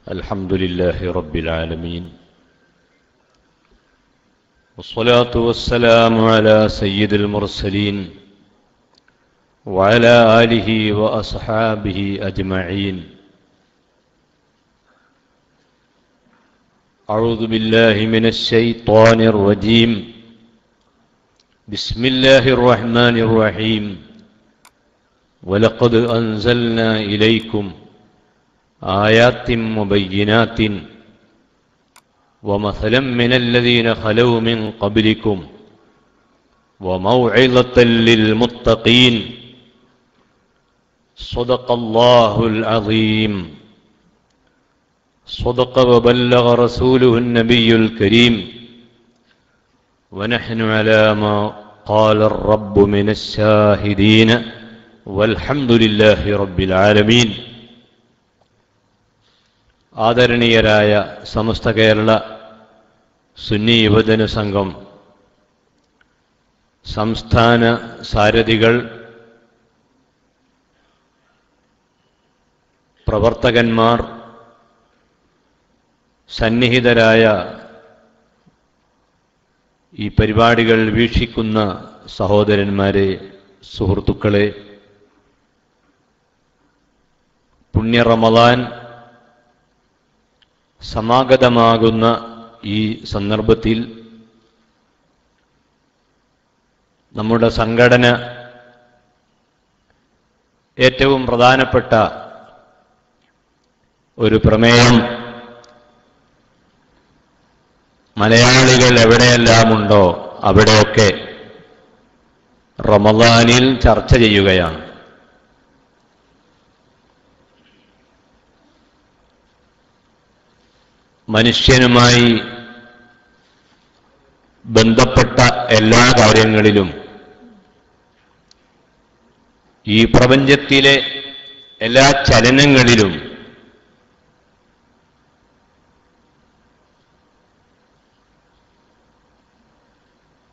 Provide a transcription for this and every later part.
الحمد لله رب العالمين والصلاة والسلام على سيد المرسلين وعلى آله وأصحابه أجمعين. أعوذ بالله من الشيطان الرجيم. بسم الله الرحمن الرحيم. ولقد أنزلنا إليكم آيات مبينات ومثلا من الذين خلوا من قبلكم وموعظة للمتقين. صدق الله العظيم. صدق وبلغ رسوله النبي الكريم ونحن على ما قال الرب من الشاهدين والحمد لله رب العالمين. ആദരണീയരായ സമസ്ത കേരള സുന്നി യുവജന സംഘം സംസ്ഥാന സാരഥികൾ, പ്രവർത്തകന്മാർ, സന്നിഹിതരായ ഈ പരിപാടികൾ വീക്ഷിക്കുന്ന സഹോദരന്മാരെ, സുഹൃത്തുക്കളെ, പുണ്യ റമളാൻ സമാഗതമാകുന്ന ഈ സന്ദർഭത്തിൽ നമ്മുടെ സംഘടന ഏറ്റവും പ്രധാനപ്പെട്ട ഒരു പ്രമേയം മലയാളികൾ എവിടെയെല്ലാമുണ്ടോ അവിടെയൊക്കെ റമളാനിൽ ചർച്ച ചെയ്യുകയാണ്. മനുഷ്യനുമായി ബന്ധപ്പെട്ട എല്ലാ കാര്യങ്ങളിലും, ഈ പ്രപഞ്ചത്തിലെ എല്ലാ ചലനങ്ങളിലും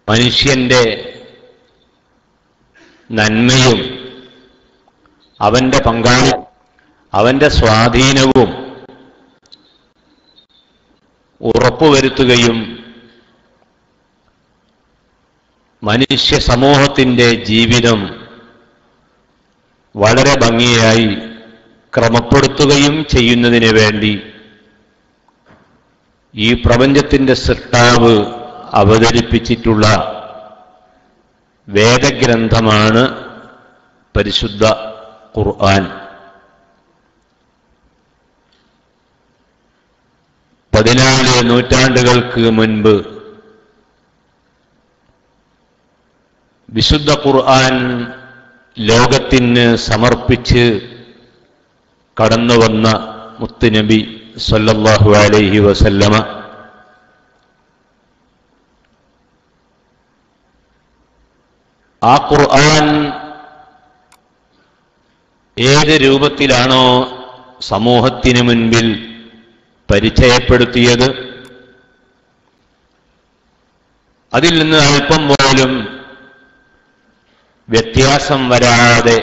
മനുഷ്യന്റെ നന്മയും അവന്റെ പങ്കാളിത്തവും അവന്റെ സ്വാധീനവും ഉറപ്പുവരുത്തുകയും മനുഷ്യ സമൂഹത്തിൻ്റെ ജീവിതം വളരെ ഭംഗിയായി ക്രമപ്പെടുത്തുകയും ചെയ്യുന്നതിന് വേണ്ടി ഈ പ്രപഞ്ചത്തിൻ്റെ സൃഷ്ടാവ് അവതരിപ്പിച്ചിട്ടുള്ള വേദഗ്രന്ഥമാണ് പരിശുദ്ധ ഖുർആൻ. 14 നൂറ്റാണ്ടുകൾക്ക് മുൻപ് വിശുദ്ധ ഖുർആൻ ലോകത്തിന് സമർപ്പിച്ച് കടന്നുവന്ന മുത്തുനബി സല്ലല്ലാഹു അലൈഹി വസല്ലമ ആ ഖുർആൻ ഏത് രൂപത്തിലാണോ സമൂഹത്തിന് മുൻപിൽ പരിചയപ്പെടുത്തിയത്, അതിൽ നിന്ന് അല്പം പോലും വ്യത്യാസം വരാതെ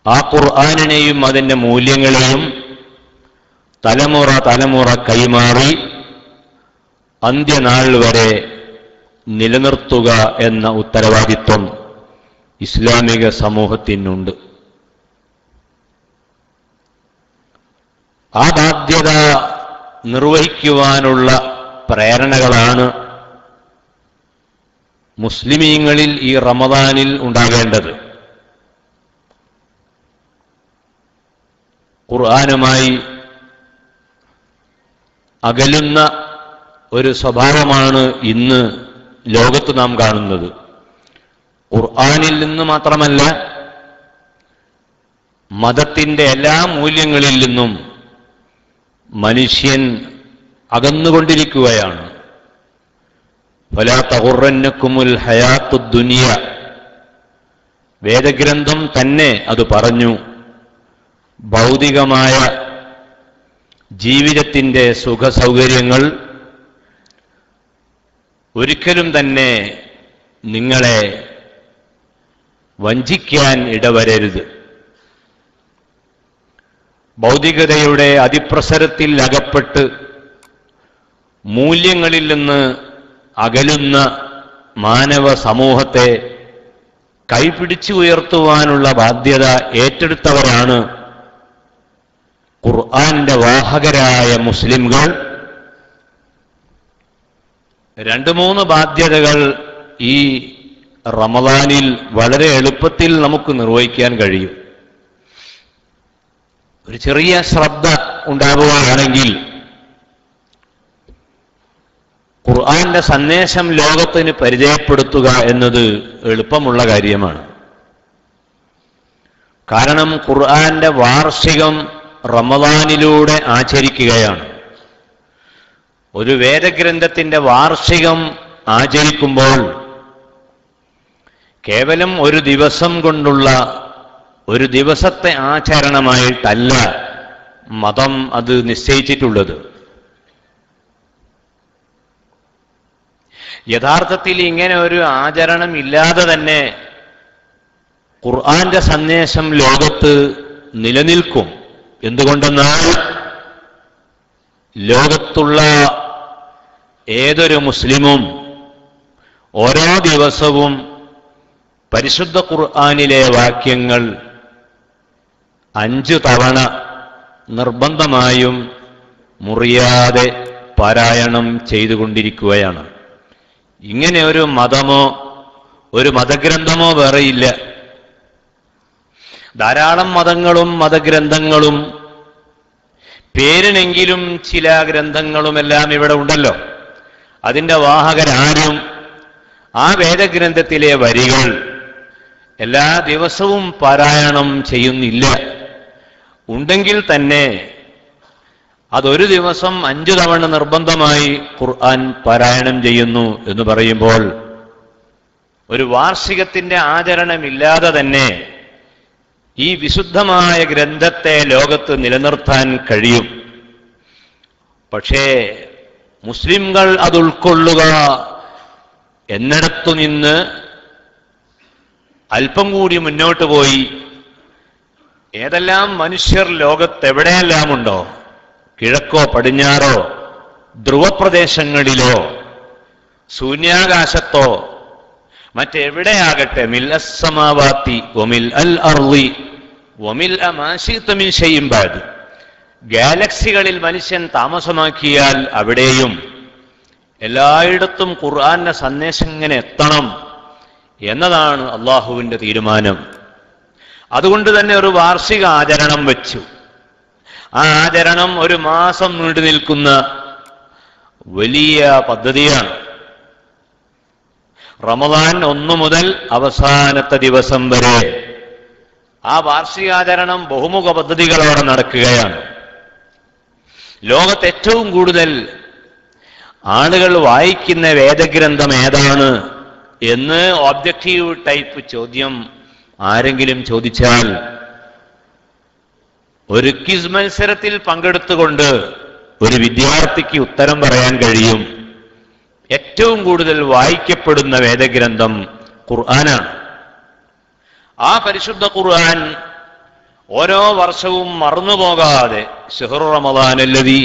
ആ ഖുർആനിനെയും അതിൻ്റെ മൂല്യങ്ങളെയും തലമുറ തലമുറ കൈമാറി അന്ത്യനാൾ വരെ നിലനിർത്തുക എന്ന ഉത്തരവാദിത്വം ഇസ്ലാമിക സമൂഹത്തിനുണ്ട്. ആ ബാധ്യത നിർവഹിക്കുവാനുള്ള പ്രേരണകളാണ് മുസ്ലിമീങ്ങളിൽ ഈ റമദാനിൽ ഉണ്ടാകേണ്ടത്. ഖുർആനുമായി അകലുന്ന ഒരു സ്വഭാവമാണ് ഇന്ന് ലോകത്ത് നാം കാണുന്നത്. ഖുർആനിൽ നിന്ന് മാത്രമല്ല, മതത്തിൻ്റെ എല്ലാ മൂല്യങ്ങളിൽ നിന്നും മനുഷ്യൻ അകന്നുകൊണ്ടിരിക്കുകയാണ്. ഫലാ തഗുറന്നകുമുൽ ഹയാത്തുദ് ദുനിയ, വേദഗ്രന്ഥം തന്നെ അത് പറഞ്ഞു. ഭൗതികമായ ജീവിതത്തിൻ്റെ സുഖസൗകര്യങ്ങൾ ഒരിക്കലും തന്നെ നിങ്ങളെ വഞ്ചിക്കാൻ ഇടവരരുത്. ഭൗതികതയുടെ അതിപ്രസരത്തിൽ അകപ്പെട്ട് മൂല്യങ്ങളിൽ നിന്ന് അകലുന്ന മാനവ സമൂഹത്തെ കൈപിടിച്ചു ഉയർത്തുവാനുള്ള ബാധ്യത ഏറ്റെടുത്തവരാണ് ഖുർആന്റെ വാഹകരായ മുസ്ലിംകൾ. 2-3 ബാധ്യതകൾ ഈ റമദാനിൽ വളരെ എളുപ്പത്തിൽ നമുക്ക് നിർവഹിക്കാൻ കഴിയും. ഒരു ചെറിയ ശ്രദ്ധ ഉണ്ടാവുകയാണെങ്കിൽ ഖുർആന്റെ സന്ദേശം ലോകത്തിന് പരിചയപ്പെടുത്തുക എന്നത് എളുപ്പമുള്ള കാര്യമാണ്. കാരണം ഖുർആന്റെ വാർഷികം റമദാനിലൂടെ ആചരിക്കുകയാണ്. ഒരു വേദഗ്രന്ഥത്തിന്റെ വാർഷികം ആചരിക്കുമ്പോൾ കേവലം ഒരു ദിവസം കൊണ്ടുള്ള ഒരു ദിവസത്തെ ആചരണമായിട്ടല്ല മതം അത് നിശ്ചയിച്ചിട്ടുള്ളത്. യഥാർത്ഥത്തിൽ ഇങ്ങനെ ഒരു ആചരണം ഇല്ലാതെ തന്നെ ഖുർആന്റെ സന്ദേശം ലോകത്ത് നിലനിൽക്കും. എന്തുകൊണ്ടെന്നാൽ ലോകത്തുള്ള ഏതൊരു മുസ്ലിമും ഓരോ ദിവസവും പരിശുദ്ധ ഖുർആനിലെ വാക്യങ്ങൾ 5 തവണ നിർബന്ധമായും മുറിയാതെ പാരായണം ചെയ്തുകൊണ്ടിരിക്കുകയാണ്. ഇങ്ങനെ ഒരു മതമോ ഒരു മതഗ്രന്ഥമോ വേറെയില്ല. ധാരാളം മതങ്ങളും മതഗ്രന്ഥങ്ങളും പേരിനെങ്കിലും ചില ഗ്രന്ഥങ്ങളുമെല്ലാം ഇവിടെ ഉണ്ടല്ലോ. അതിൻ്റെ വാഹകരാരും ആ വേദഗ്രന്ഥത്തിലെ വരികൾ എല്ലാ ദിവസവും പാരായണം ചെയ്യുന്നില്ല. ഉണ്ടെങ്കിൽ തന്നെ അതൊരു ദിവസം 5 തവണ നിർബന്ധമായി ഖുർആൻ പാരായണം ചെയ്യുന്നു എന്ന് പറയുമ്പോൾ ഒരു വാർഷികത്തിന്റെ ആചരണമില്ലാതെ തന്നെ ഈ വിശുദ്ധമായ ഗ്രന്ഥത്തെ ലോകത്ത് നിലനിർത്താൻ കഴിയും. പക്ഷേ മുസ്ലിംകൾ അത് ഉൾക്കൊള്ളുക എന്നിടത്തു നിന്ന് അല്പം കൂടി മുന്നോട്ട് പോയി ഏതെല്ലാം മനുഷ്യർ ലോകത്തെവിടെയെല്ലാം ഉണ്ടോ, കിഴക്കോ പടിഞ്ഞാറോ ധ്രുവപ്രദേശങ്ങളിലോ ശൂന്യാകാശത്തോ മറ്റെവിടെയാകട്ടെ, മിൽ അസ്സമാവാത്തി വമിൽ അൽ അർളി വമിൽ അമാശിത മിൻ ശൈഇൻ ബഅദ്, ഗാലക്സികളിൽ മനുഷ്യൻ താമസമാക്കിയാൽ അവിടെയും എല്ലായിടത്തും ഖുർആന്റെ സന്ദേശം ഇങ്ങനെ എത്തണം എന്നതാണ് അള്ളാഹുവിന്റെ തീരുമാനം. അതുകൊണ്ട് തന്നെ ഒരു വാർഷിക ആചരണം വെച്ചു. ആ ആചരണം 1 മാസം നീണ്ടു നിൽക്കുന്ന വലിയ പദ്ധതിയാണ്. റമദാൻ 1 മുതൽ അവസാനത്തെ ദിവസം വരെ ആ വാർഷികാചരണം ബഹുമുഖ പദ്ധതികളോടെ നടക്കുകയാണ്. ലോകത്ത് ഏറ്റവും കൂടുതൽ ആളുകൾ വായിക്കുന്ന വേദഗ്രന്ഥം ഏതാണ് എന്ന് ഒബ്ജക്റ്റീവ് ടൈപ്പ് ചോദ്യം ആരെങ്കിലും ചോദിച്ചാൽ ഒരു ക്വിസ് മത്സരത്തിൽ പങ്കെടുത്തുകൊണ്ട് ഒരു വിദ്യാർത്ഥിക്ക് ഉത്തരം പറയാൻ കഴിയും. ഏറ്റവും കൂടുതൽ വായിക്കപ്പെടുന്ന വേദഗ്രന്ഥം ഖുർആനാണ്. ആ പരിശുദ്ധ ഖുർആൻ ഓരോ വർഷവും മറന്നുപോകാതെ ശഹ്റു റമദാനല്ലദീ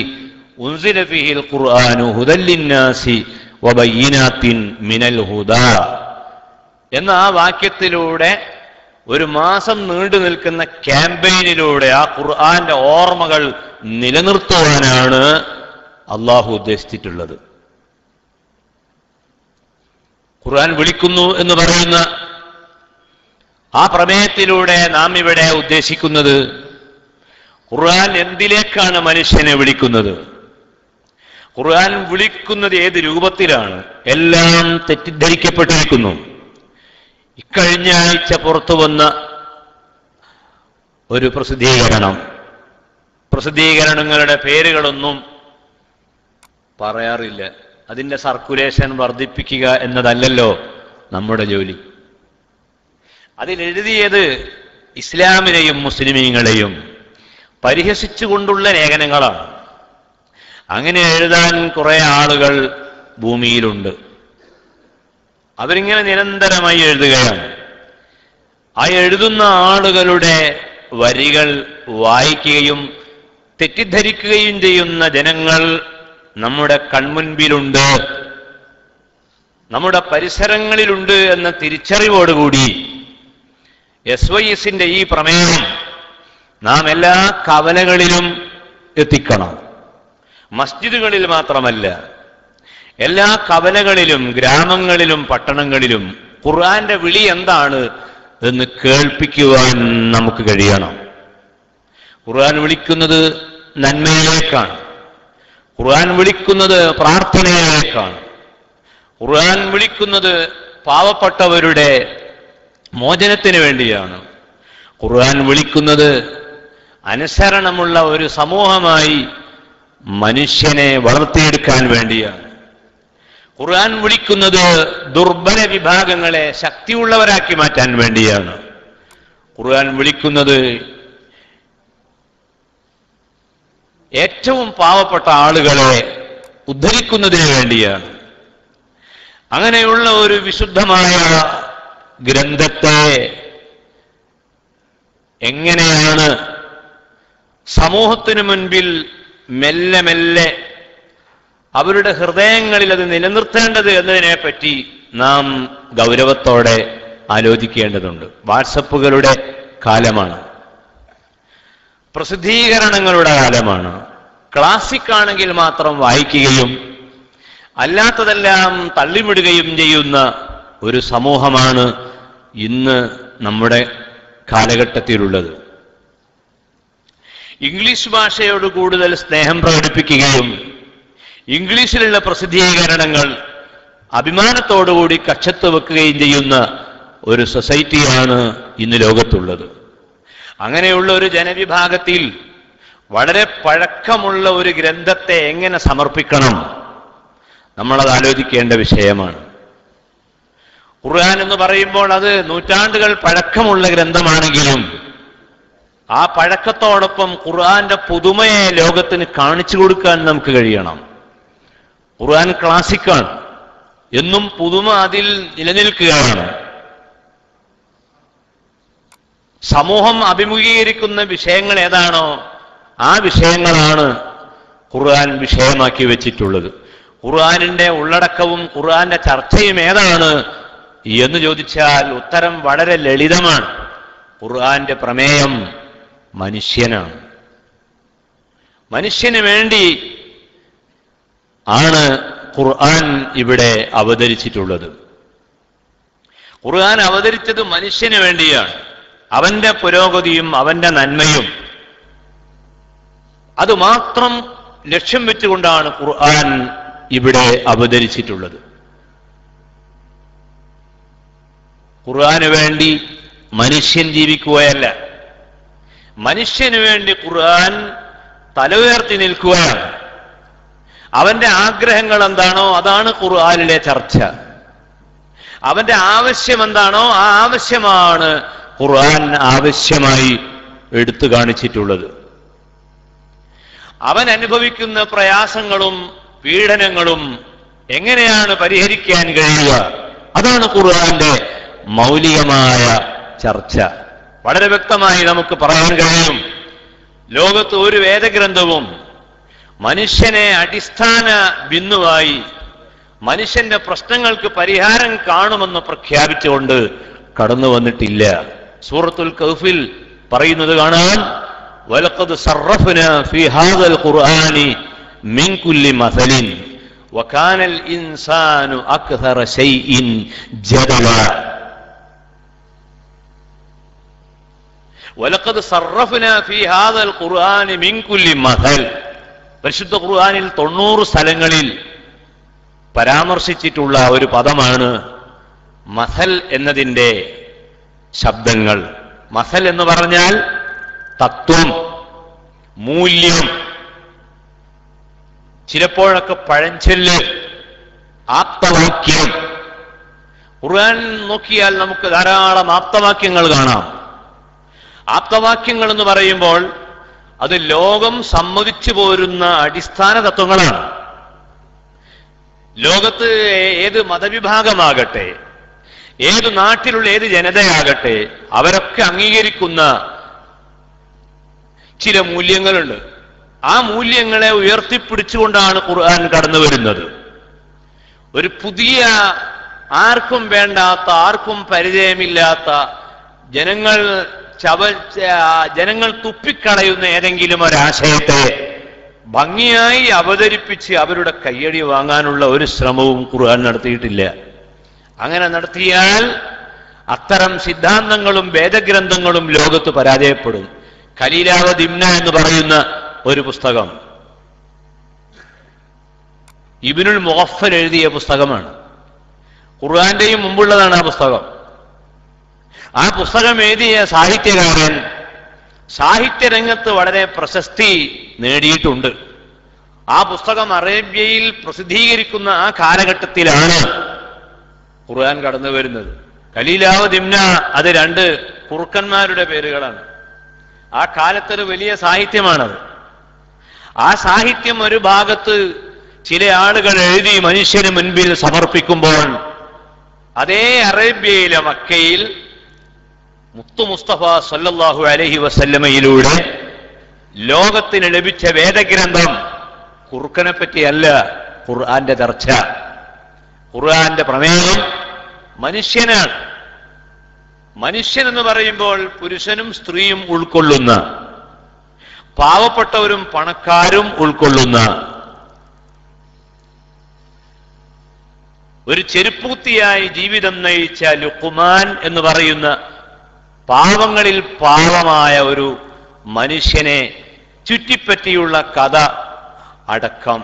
ഉൻസില ഫീഹിൽ ഖുർആനു ഹുദൽ ലിന്നാസി വബയ്യിനാത്തിൻ മിനൽ ഹുദാ എന്ന ആ വാക്യത്തിലൂടെ 1 മാസം നീണ്ടു നിൽക്കുന്ന ക്യാമ്പയിനിലൂടെ ആ ഖുർആന്റെ ഓർമ്മകൾ നിലനിർത്തുവാനാണ് അള്ളാഹു ഉദ്ദേശിച്ചിട്ടുള്ളത്. ഖുർആൻ വിളിക്കുന്നു എന്ന് പറയുന്ന ആ പ്രമേയത്തിലൂടെ നാം ഇവിടെ ഉദ്ദേശിക്കുന്നത് ഖുർആൻ എന്തിലേക്കാണ് മനുഷ്യനെ വിളിക്കുന്നത്, ഖുർആൻ വിളിക്കുന്നത് ഏത് രൂപത്തിലാണ്, എല്ലാം തെറ്റിദ്ധരിക്കപ്പെട്ടിരിക്കുന്നു. ഇക്കഴിഞ്ഞ ആഴ്ച പുറത്തു വന്ന ഒരു പ്രസിദ്ധീകരണങ്ങളുടെ പേരുകളൊന്നും പറയാറില്ല. അതിൻ്റെ സർക്കുലേഷൻ വർദ്ധിപ്പിക്കുക എന്നതല്ലല്ലോ നമ്മുടെ ജോലി. അതിലെഴുതിയത് ഇസ്ലാമിനെയും മുസ്ലിമീങ്ങളെയും പരിഹസിച്ചുകൊണ്ടുള്ള ലേഖനങ്ങളാണ്. അങ്ങനെ എഴുതാൻ കുറെ ആളുകൾ ഭൂമിയിലുണ്ട്. അവരിങ്ങനെ നിരന്തരമായി എഴുതുകയാണ്. ആ എഴുതുന്ന ആളുകളുടെ വരികൾ വായിക്കുകയും തെറ്റിദ്ധരിക്കുകയും ചെയ്യുന്ന ജനങ്ങൾ നമ്മുടെ കൺമുൻപിലുണ്ട്, നമ്മുടെ പരിസരങ്ങളിലുണ്ട് എന്ന തിരിച്ചറിവോടുകൂടി SYSന്റെ ഈ പ്രമേയം നാം എല്ലാ കവലകളിലും എത്തിക്കണം. മസ്ജിദുകളിൽ മാത്രമല്ല, എല്ലാ കവലകളിലും, ഗ്രാമങ്ങളിലും, പട്ടണങ്ങളിലും ഖുർആന്റെ വിളി എന്താണ് എന്ന് കേൾപ്പിക്കുവാൻ നമുക്ക് കഴിയണം. ഖുർആൻ വിളിക്കുന്നത് നന്മയിലേക്കാണ്. ഖുർആൻ വിളിക്കുന്നത് പ്രാർത്ഥനയിലേക്കാണ്. ഖുർആൻ വിളിക്കുന്നത് പാവപ്പെട്ടവരുടെ മോചനത്തിന് വേണ്ടിയാണ്. ഖുർആൻ വിളിക്കുന്നത് അനുസരണമുള്ള ഒരു സമൂഹമായി മനുഷ്യനെ വളർത്തിയെടുക്കാൻ വേണ്ടിയാണ്. ഖുർആൻ വിളിക്കുന്നത് ദുർബല വിഭാഗങ്ങളെ ശക്തിയുള്ളവരാക്കി മാറ്റാൻ വേണ്ടിയാണ്. ഖുർആൻ വിളിക്കുന്നത് ഏറ്റവും പാവപ്പെട്ട ആളുകളെ ഉദ്ധരിക്കുന്നതിന് വേണ്ടിയാണ്. അങ്ങനെയുള്ള ഒരു വിശുദ്ധമായ ഗ്രന്ഥത്തെ എങ്ങനെയാണ് സമൂഹത്തിനു മുൻപിൽ മെല്ലെ മെല്ലെ അവരുടെ ഹൃദയങ്ങളിൽ അത് നിലനിർത്തേണ്ടത് എന്നതിനെപ്പറ്റി നാം ഗൗരവത്തോടെ ആലോചിക്കേണ്ടതുണ്ട്. വാട്സപ്പുകളുടെ കാലമാണ്, പ്രസിദ്ധീകരണങ്ങളുടെ കാലമാണ്. ക്ലാസിക് ആണെങ്കിൽ മാത്രം വായിക്കുകയും അല്ലാത്തതെല്ലാം തള്ളിവിടുകയും ചെയ്യുന്ന ഒരു സമൂഹമാണ് ഇന്ന് നമ്മുടെ കാലഘട്ടത്തിലുള്ളത്. ഇംഗ്ലീഷ് ഭാഷയോട് കൂടുതൽ സ്നേഹം പ്രകടിപ്പിക്കുകയും ഇംഗ്ലീഷിലുള്ള പ്രസിദ്ധീകരണങ്ങൾ അഭിമാനത്തോടുകൂടി കക്ഷത്ത് വെക്കുകയും ചെയ്യുന്ന ഒരു സൊസൈറ്റിയാണ് ഇന്ന് ലോകത്തുള്ളത്. അങ്ങനെയുള്ള ഒരു ജനവിഭാഗത്തിൽ വളരെ പഴക്കമുള്ള ഒരു ഗ്രന്ഥത്തെ എങ്ങനെ സമർപ്പിക്കണം, നമ്മളത് ആലോചിക്കേണ്ട വിഷയമാണ്. ഖുർആൻ എന്ന് പറയുമ്പോൾ അത് നൂറ്റാണ്ടുകൾ പഴക്കമുള്ള ഗ്രന്ഥമാണെങ്കിലും ആ പഴക്കത്തോടൊപ്പം ഖുർആന്റെ പുതുമയെ ലോകത്തിന് കാണിച്ചു കൊടുക്കാൻ നമുക്ക് കഴിയണം. ഖുർആൻ ക്ലാസിക്കാണ്, എന്നും പുതുമ അതിൽ നിലനിൽക്കുകയാണ്. സമൂഹം അഭിമുഖീകരിക്കുന്ന വിഷയങ്ങൾ ഏതാണോ ആ വിഷയങ്ങളാണ് ഖുർആൻ വിഷയമാക്കി വെച്ചിട്ടുള്ളത്. ഖുർആനിന്റെ ഉള്ളടക്കവും ഖുർആന്റെ ചർച്ചയും ഏതാണ് എന്ന് ചോദിച്ചാൽ ഉത്തരം വളരെ ലളിതമാണ്. ഖുർആന്റെ പ്രമേയം മനുഷ്യനാണ്. മനുഷ്യന് വേണ്ടി ആണ് ഖുർആൻ ഇവിടെ അവതരിച്ചിട്ടുള്ളത്. ഖുർആൻ അവതരിച്ചത് മനുഷ്യന് വേണ്ടിയാണ്. അവന്റെ പുരോഗതിയും അവന്റെ നന്മയും അതുമാത്രം ലക്ഷ്യം വെച്ചുകൊണ്ടാണ് ഖുർആൻ ഇവിടെ അവതരിച്ചിട്ടുള്ളത്. ഖുർആന് വേണ്ടി മനുഷ്യൻ ജീവിക്കുകയല്ല, മനുഷ്യന് വേണ്ടി ഖുർആൻ തല ഉയർത്തി നിൽക്കുകയാണ്. അവന്റെ ആഗ്രഹങ്ങൾ എന്താണോ അതാണ് ഖുർആനിലെ ചർച്ച. അവന്റെ ആവശ്യം എന്താണോ ആ ആവശ്യമാണ് ഖുർആൻ ആവശ്യമായി എടുത്തു കാണിച്ചിട്ടുള്ളത്. അവൻ അനുഭവിക്കുന്ന പ്രയാസങ്ങളും പീഡനങ്ങളും എങ്ങനെയാണ് പരിഹരിക്കാൻ കഴിയുക, അതാണ് ഖുർആന്റെ മൗലികമായ ചർച്ച. വളരെ വ്യക്തമായി നമുക്ക് പറയാൻ കഴിയും, ലോകത്ത് ഒരു വേദഗ്രന്ഥവും മനുഷ്യനെ അടിസ്ഥാന ബിന്ദുവായി മനുഷ്യന്റെ പ്രശ്നങ്ങൾക്ക് പരിഹാരം കാണുമെന്ന് പ്രഖ്യാപിച്ചുകൊണ്ട് കടന്നു വന്നിട്ടില്ല. സൂറത്തുൽ കഹ്ഫിൽ പറയുന്നത് കാണാൻ, വലഖദ് സർറഫ്നാ ഫീ ഹാദൽ ഖുർആനി മിൻ കുല്ലി മസലിൻ വകാനൽ ഇൻസാനു അക്സറ ശൈഇൻ ജദല. വലഖദ് സർറഫ്നാ ഫീ ഹാദൽ ഖുർആനി മിൻ കുല്ലി മസൽ. പരിശുദ്ധ ഖുർആനിൽ 90 സ്ഥലങ്ങളിൽ പരാമർശിച്ചിട്ടുള്ള ഒരു പദമാണ് മസൽ എന്നതിൻ്റെ ശബ്ദങ്ങൾ. മസൽ എന്ന് പറഞ്ഞാൽ തത്വം, മൂല്യം, ചിലപ്പോഴൊക്കെ പഴഞ്ചൊല്ല്, ആപ്തവാക്യം. ഖുർആൻ നോക്കിയാൽ നമുക്ക് ധാരാളം ആപ്തവാക്യങ്ങൾ കാണാം. ആപ്തവാക്യങ്ങൾ എന്ന് പറയുമ്പോൾ അത് ലോകം സമ്മതിച്ചു പോരുന്ന അടിസ്ഥാന തത്വങ്ങളാണ്. ലോകത്ത് ഏത് മതവിഭാഗമാകട്ടെ, ഏത് നാട്ടിലുള്ള ഏത് ജനതയാകട്ടെ, അവരൊക്കെ അംഗീകരിക്കുന്ന ചില മൂല്യങ്ങളുണ്ട്. ആ മൂല്യങ്ങളെ ഉയർത്തിപ്പിടിച്ചുകൊണ്ടാണ് ഖുർആൻ കടന്നു വരുന്നത്. ഒരു പുതിയ, ആർക്കും വേണ്ടാത്ത, ആർക്കും പരിചയമില്ലാത്ത, ജനങ്ങൾ തുപ്പിക്കളയുന്ന ഏതെങ്കിലും ഒരാശയത്തെ ഭംഗിയായി അവതരിപ്പിച്ച് അവരുടെ കയ്യടി വാങ്ങാനുള്ള ഒരു ശ്രമവും ഖുർആൻ നടത്തിയിട്ടില്ല. അങ്ങനെ നടത്തിയാൽ അത്തരം സിദ്ധാന്തങ്ങളും വേദഗ്രന്ഥങ്ങളും ലോകത്ത് പരാജയപ്പെടും. ഖലീലാവ ദിംന എന്ന് പറയുന്ന ഒരു പുസ്തകം ഇബ്നുൽ മുഗഫൽ എഴുതിയ പുസ്തകമാണ്. ഖുർആന്റെയും മുമ്പുള്ളതാണ് ആ പുസ്തകം. ആ പുസ്തകം എഴുതിയ സാഹിത്യകാരൻ സാഹിത്യരംഗത്ത് വളരെ പ്രശസ്തി നേടിയിട്ടുണ്ട്. ആ പുസ്തകം അറേബ്യയിൽ പ്രസിദ്ധീകരിക്കുന്ന ആ കാലഘട്ടത്തിലാണ് ഖുർആൻ കടന്നു വരുന്നത്. ഖലീലാവ ദിംന, അത് രണ്ട് കുറുക്കന്മാരുടെ പേരുകളാണ്. ആ കാലത്തൊരു വലിയ സാഹിത്യമാണത്. ആ സാഹിത്യം ഒരു ഭാഗത്ത് ചില ആളുകൾ എഴുതി മനുഷ്യന് മുൻപിൽ സമർപ്പിക്കുമ്പോൾ, അതേ അറേബ്യയിലെ മക്കയിൽ മുത്തു മുസ്തഫ സല്ലല്ലാഹു അലൈഹി വസല്ലമയിലൂടെ ലോകത്തിന് ലഭിച്ച വേദഗ്രന്ഥം കുറുക്കനെ പറ്റിയല്ല ഖുർആന്റെ ചർച്ച. ഖുർആന്റെ പ്രമേയം മനുഷ്യനാണ്. മനുഷ്യൻ എന്ന് പറയുമ്പോൾ പുരുഷനും സ്ത്രീയും ഉൾക്കൊള്ളുന്ന, പാവപ്പെട്ടവരും പണക്കാരും ഉൾക്കൊള്ളുന്ന, ഒരു ചെരുപ്പൂത്തിയായി ജീവിതം നയിച്ച ലുഖ്മാൻ എന്ന് പറയുന്ന പാവങ്ങളിൽ പാവമായ ഒരു മനുഷ്യനെ ചുറ്റിപ്പറ്റിയുള്ള കഥ അടക്കം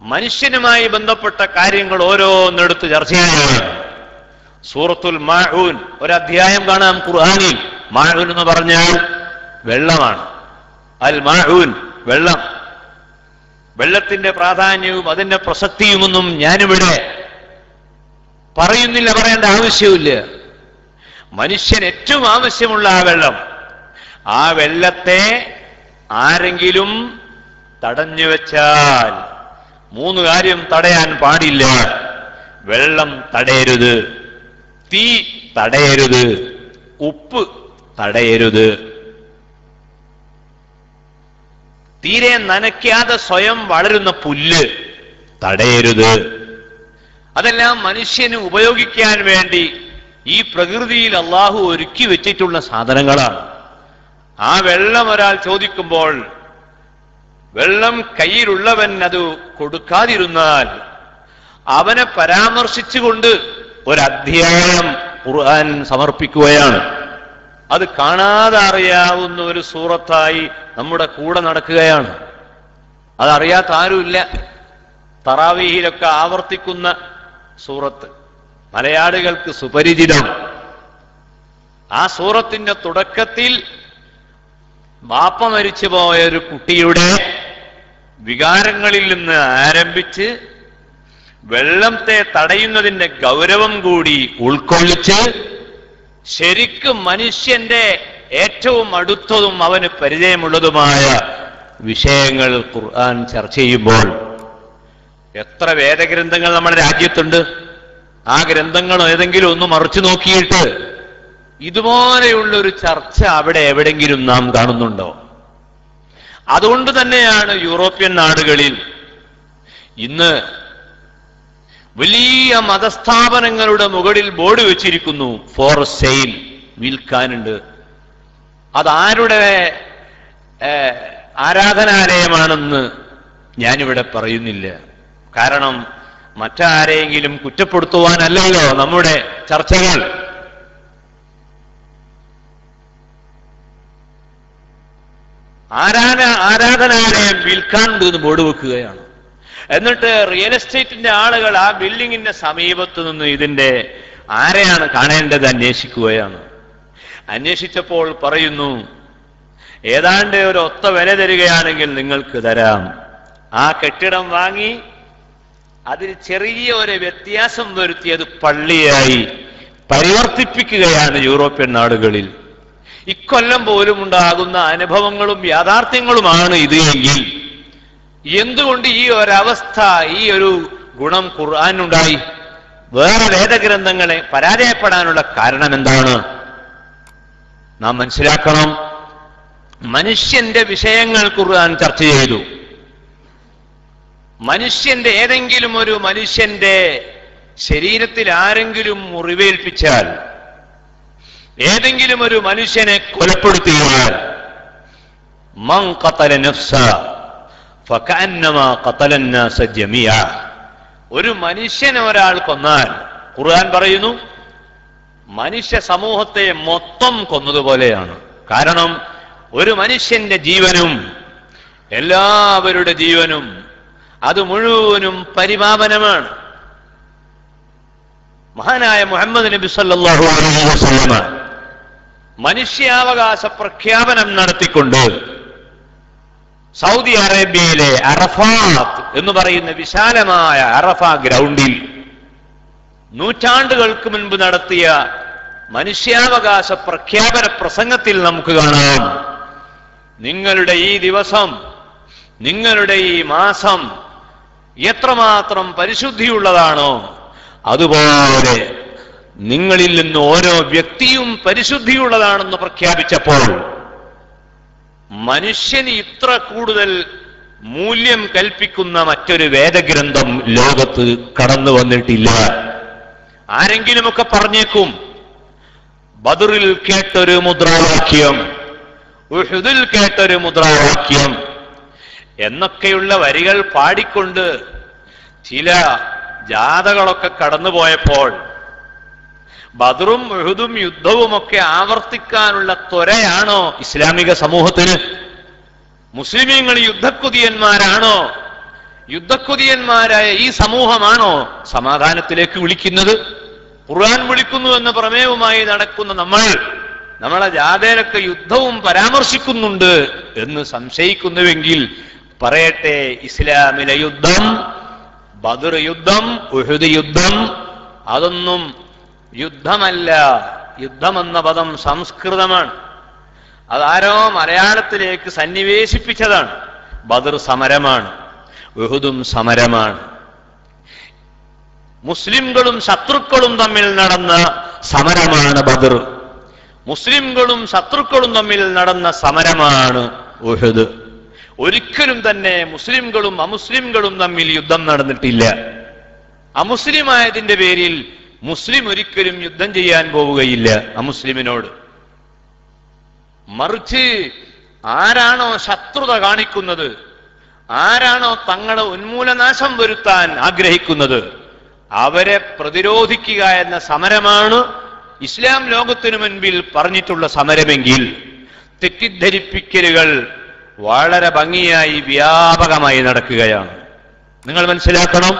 മനുഷ്യനുമായി ബന്ധപ്പെട്ട കാര്യങ്ങൾ ഓരോന്നെടുത്ത് ചർച്ച ചെയ്യുകയാണ്. സൂറത്തുൽ മാഊൻ ഒരധ്യായം കാണാം ഖുർആനിൽ. മാഊൻ എന്ന് പറഞ്ഞാൽ വെള്ളമാണ്. അൽ മാഊൻ, വെള്ളം. വെള്ളത്തിന്റെ പ്രാധാന്യവും അതിന്റെ പ്രസക്തിയുമൊന്നും ഞാനിവിടെ പറയുന്നില്ല, പറയേണ്ട ആവശ്യമില്ല. മനുഷ്യൻ ഏറ്റവും ആവശ്യമുള്ള ആ വെള്ളം, ആ വെള്ളത്തെ ആരെങ്കിലും തടഞ്ഞു വെച്ചാൽ 3 കാര്യം തടയാൻ പാടില്ല. വെള്ളം തടയരുത്, തീ തടയരുത്, ഉപ്പ് തടയരുത്. തീരെ നനയ്ക്കാതെ സ്വയം വളരുന്ന പുല്ല് തടയരുത്. അതെല്ലാം മനുഷ്യന് ഉപയോഗിക്കാൻ വേണ്ടി ഈ പ്രകൃതിയിൽ അള്ളാഹു ഒരുക്കി വെച്ചിട്ടുള്ള സാധനങ്ങളാണ്. ആ വെള്ളം ഒരാൾ ചോദിക്കുമ്പോൾ വെള്ളം കയ്യിലുള്ളവൻ അത് കൊടുക്കാതിരുന്നാൽ അവനെ പരാമർശിച്ചുകൊണ്ട് ഒരധ്യായം ഖുർആൻ സമർപ്പിക്കുകയാണ്. അത് കാണാതെ അറിയാവുന്ന ഒരു സൂറത്തായി നമ്മുടെ കൂടെ നടക്കുകയാണ്. അതറിയാത്ത ആരുമില്ല. തറാവീഹിലൊക്കെ ആവർത്തിക്കുന്ന സൂറത്ത്, മലയാളികൾക്ക് സുപരിചിതം. ആ സൂറത്തിന്റെ തുടക്കത്തിൽ ബാപ്പ മരിച്ചുപോയ ഒരു കുട്ടിയുടെ വികാരങ്ങളിൽ നിന്ന് ആരംഭിച്ച് വെള്ളത്തെ തടയുന്നതിന്റെ ഗൗരവം കൂടി ഉൾക്കൊള്ളിച്ച് ശരിക്കും മനുഷ്യന്റെ ഏറ്റവും അടുത്തതും അവന് പരിചയമുള്ളതുമായ വിഷയങ്ങൾ ഖുർആൻ ചർച്ച ചെയ്യുമ്പോൾ എത്ര വേദഗ്രന്ഥങ്ങൾ നമ്മുടെ രാജ്യത്തുണ്ട്. ആ ഗ്രന്ഥങ്ങൾ ഏതെങ്കിലും ഒന്ന് മറിച്ചു നോക്കിയിട്ട് ഇതുപോലെയുള്ളൊരു ചർച്ച അവിടെ എവിടെങ്കിലും നാം കാണുന്നുണ്ടോ? അതുകൊണ്ട് തന്നെയാണ് യൂറോപ്യൻ നാടുകളിൽ ഇന്ന് വലിയ മതസ്ഥാപനങ്ങളുടെ മുകളിൽ ബോർഡ് വെച്ചിരിക്കുന്നു, ഫോർ സെയിൽ, വിൽക്കാനുണ്ട്. അതാരുടെ ആരാധനാലയമാണെന്ന് ഞാനിവിടെ പറയുന്നില്ല. കാരണം മറ്റാരെയെങ്കിലും കുറ്റപ്പെടുത്തുവാനല്ലല്ലോ നമ്മുടെ ചർച്ചകൾ. ആരാധനാലയം വിൽക്കാനുണ്ട് എന്ന് ബോർഡ് വെക്കുകയാണ്. എന്നിട്ട് റിയൽ എസ്റ്റേറ്റിന്റെ ആളുകൾ ആ ബിൽഡിങ്ങിന്റെ സമീപത്ത് നിന്ന് ഇതിന്റെ ആരെയാണ് കാണേണ്ടത് അന്വേഷിക്കുകയാണ്. അന്വേഷിച്ചപ്പോൾ പറയുന്നു, ഏതാണ്ട് ഒരു ഒത്ത വില തരികയാണെങ്കിൽ നിങ്ങൾക്ക് തരാം. ആ കെട്ടിടം വാങ്ങി അതിൽ ചെറിയ ഒരു വ്യത്യാസം വരുത്തി അത് പള്ളിയായി പരിവർത്തിപ്പിക്കുകയാണ് യൂറോപ്യൻ നാടുകളിൽ. ഇക്കൊല്ലം പോലും ഉണ്ടാകുന്ന അനുഭവങ്ങളും യാഥാർത്ഥ്യങ്ങളുമാണ് ഇത് എങ്കിൽ എന്തുകൊണ്ട് ഈ ഒരവസ്ഥ, ഈ ഒരു ഗുണം ഖുർആനുണ്ടായി? വേറെ വേദഗ്രന്ഥങ്ങളെ പരാജയപ്പെടാനുള്ള കാരണം എന്താണ്? നാം മനസ്സിലാക്കണം. മനുഷ്യന്റെ വിഷയങ്ങൾ ഖുർആൻ ചർച്ച ചെയ്തു. മനുഷ്യന്റെ ഏതെങ്കിലും ഒരു മനുഷ്യന്റെ ശരീരത്തിൽ ആരെങ്കിലും മുറിവേൽപ്പിച്ചാൽ, ഏതെങ്കിലും ഒരു മനുഷ്യനെ കൊലപ്പെടുത്തിയാൽ, മൻ ഖതല നഫ്സ ഫകഅന്നമാ ഖതല അന്നാസ ജമീഅ, ഒരു മനുഷ്യനെ ഒരാൾ കൊന്നാൽ ഖുർആൻ പറയുന്നു മനുഷ്യ സമൂഹത്തെ മൊത്തം കൊന്നതുപോലെയാണ്. കാരണം ഒരു മനുഷ്യന്റെ ജീവനും എല്ലാവരുടെ ജീവനും അത് മുഴുവനും പരിപാവനമാണ്. മഹാനായ മുഹമ്മദ് നബി സല്ലല്ലാഹു അലൈഹി വസല്ലം മനുഷ്യാവകാശ പ്രഖ്യാപനം നടത്തിക്കൊണ്ട് സൗദി അറേബ്യയിലെ അറഫാത്ത് എന്ന് പറയുന്ന വിശാലമായ അറഫ ഗ്രൗണ്ടിൽ നൂറ്റാണ്ടുകൾക്ക് മുൻപ് നടത്തിയ മനുഷ്യാവകാശ പ്രഖ്യാപന പ്രസംഗത്തിൽ നമുക്ക് കാണാം, നിങ്ങളുടെ ഈ ദിവസം, നിങ്ങളുടെ ഈ മാസം എത്രമാത്രം പരിശുദ്ധിയുള്ളതാണോ അതുപോലെ നിങ്ങളിൽ നിന്ന് ഓരോ വ്യക്തിയും പരിശുദ്ധിയുള്ളതാണെന്ന് പ്രഖ്യാപിച്ചപ്പോൾ മനുഷ്യന് ഇത്ര കൂടുതൽ മൂല്യം കൽപ്പിക്കുന്ന മറ്റൊരു വേദഗ്രന്ഥം ലോകത്ത് കടന്നു വന്നിട്ടില്ല. ആരെങ്കിലുമൊക്കെ പറഞ്ഞേക്കും ബദറിൽ കേട്ടൊരു മുദ്രാവാക്യം, ഉഹുദിൽ കേട്ടൊരു മുദ്രാവാക്യം എന്നൊക്കെയുള്ള വരികൾ പാടിക്കൊണ്ട് ചില ജാഥകളൊക്കെ കടന്നുപോയപ്പോൾ ബദറും ഉഹുദും യുദ്ധവുമൊക്കെ ആവർത്തിക്കാനുള്ള ത്വരയാണോ ഇസ്ലാമിക സമൂഹത്തിന്? മുസ്ലിമീങ്ങൾ യുദ്ധക്കൊതിയന്മാരാണോ? യുദ്ധക്കൊതിയന്മാരായ ഈ സമൂഹമാണോ സമാധാനത്തിലേക്ക് വിളിക്കുന്നത്? ഖുർആൻ വിളിക്കുന്നു എന്ന പ്രമേയവുമായി നടക്കുന്ന നമ്മളെ ജാഥയിലൊക്കെ യുദ്ധവും പരാമർശിക്കുന്നുണ്ട് എന്ന് സംശയിക്കുന്നുവെങ്കിൽ പറയട്ടെ, ഇസ്ലാമിലെ യുദ്ധം, ബദർ യുദ്ധം, ഉഹുദ് യുദ്ധം അതൊന്നും യുദ്ധമല്ല. യുദ്ധമെന്ന പദം സംസ്കൃതമാണ്. അതാരോ മലയാളത്തിലേക്ക് സന്നിവേശിപ്പിച്ചതാണ്. ബദർ സമരമാണ്, ഉഹുദും സമരമാണ്. മുസ്ലിംകളും ശത്രുക്കളും തമ്മിൽ നടന്ന സമരമാണ് ബദർ. മുസ്ലിംകളും ശത്രുക്കളും തമ്മിൽ നടന്ന സമരമാണ് ഉഹുദ്. ഒരിക്കലും തന്നെ മുസ്ലിംകളും അമുസ്ലിംകളും തമ്മിൽ യുദ്ധം നടന്നിട്ടില്ല. അമുസ്ലിമായതിന്റെ പേരിൽ മുസ്ലിം ഒരിക്കലും യുദ്ധം ചെയ്യാൻ പോവുകയില്ല അമുസ്ലിമിനോട്. മറിച്ച് ആരാണോ ശത്രുത കാണിക്കുന്നത്, ആരാണോ തങ്ങളെ ഉന്മൂലനാശം വരുത്താൻ ആഗ്രഹിക്കുന്നത് അവരെ പ്രതിരോധിക്കുക എന്ന സമരമാണ് ഇസ്ലാം ലോകത്തിനു മുൻപിൽ പറഞ്ഞിട്ടുള്ള സമരമെങ്കിൽ തെറ്റിദ്ധരിപ്പിക്കലുകൾ വളരെ ഭംഗിയായി വ്യാപകമായി നടക്കുകയാണ്. നിങ്ങൾ മനസ്സിലാക്കണം,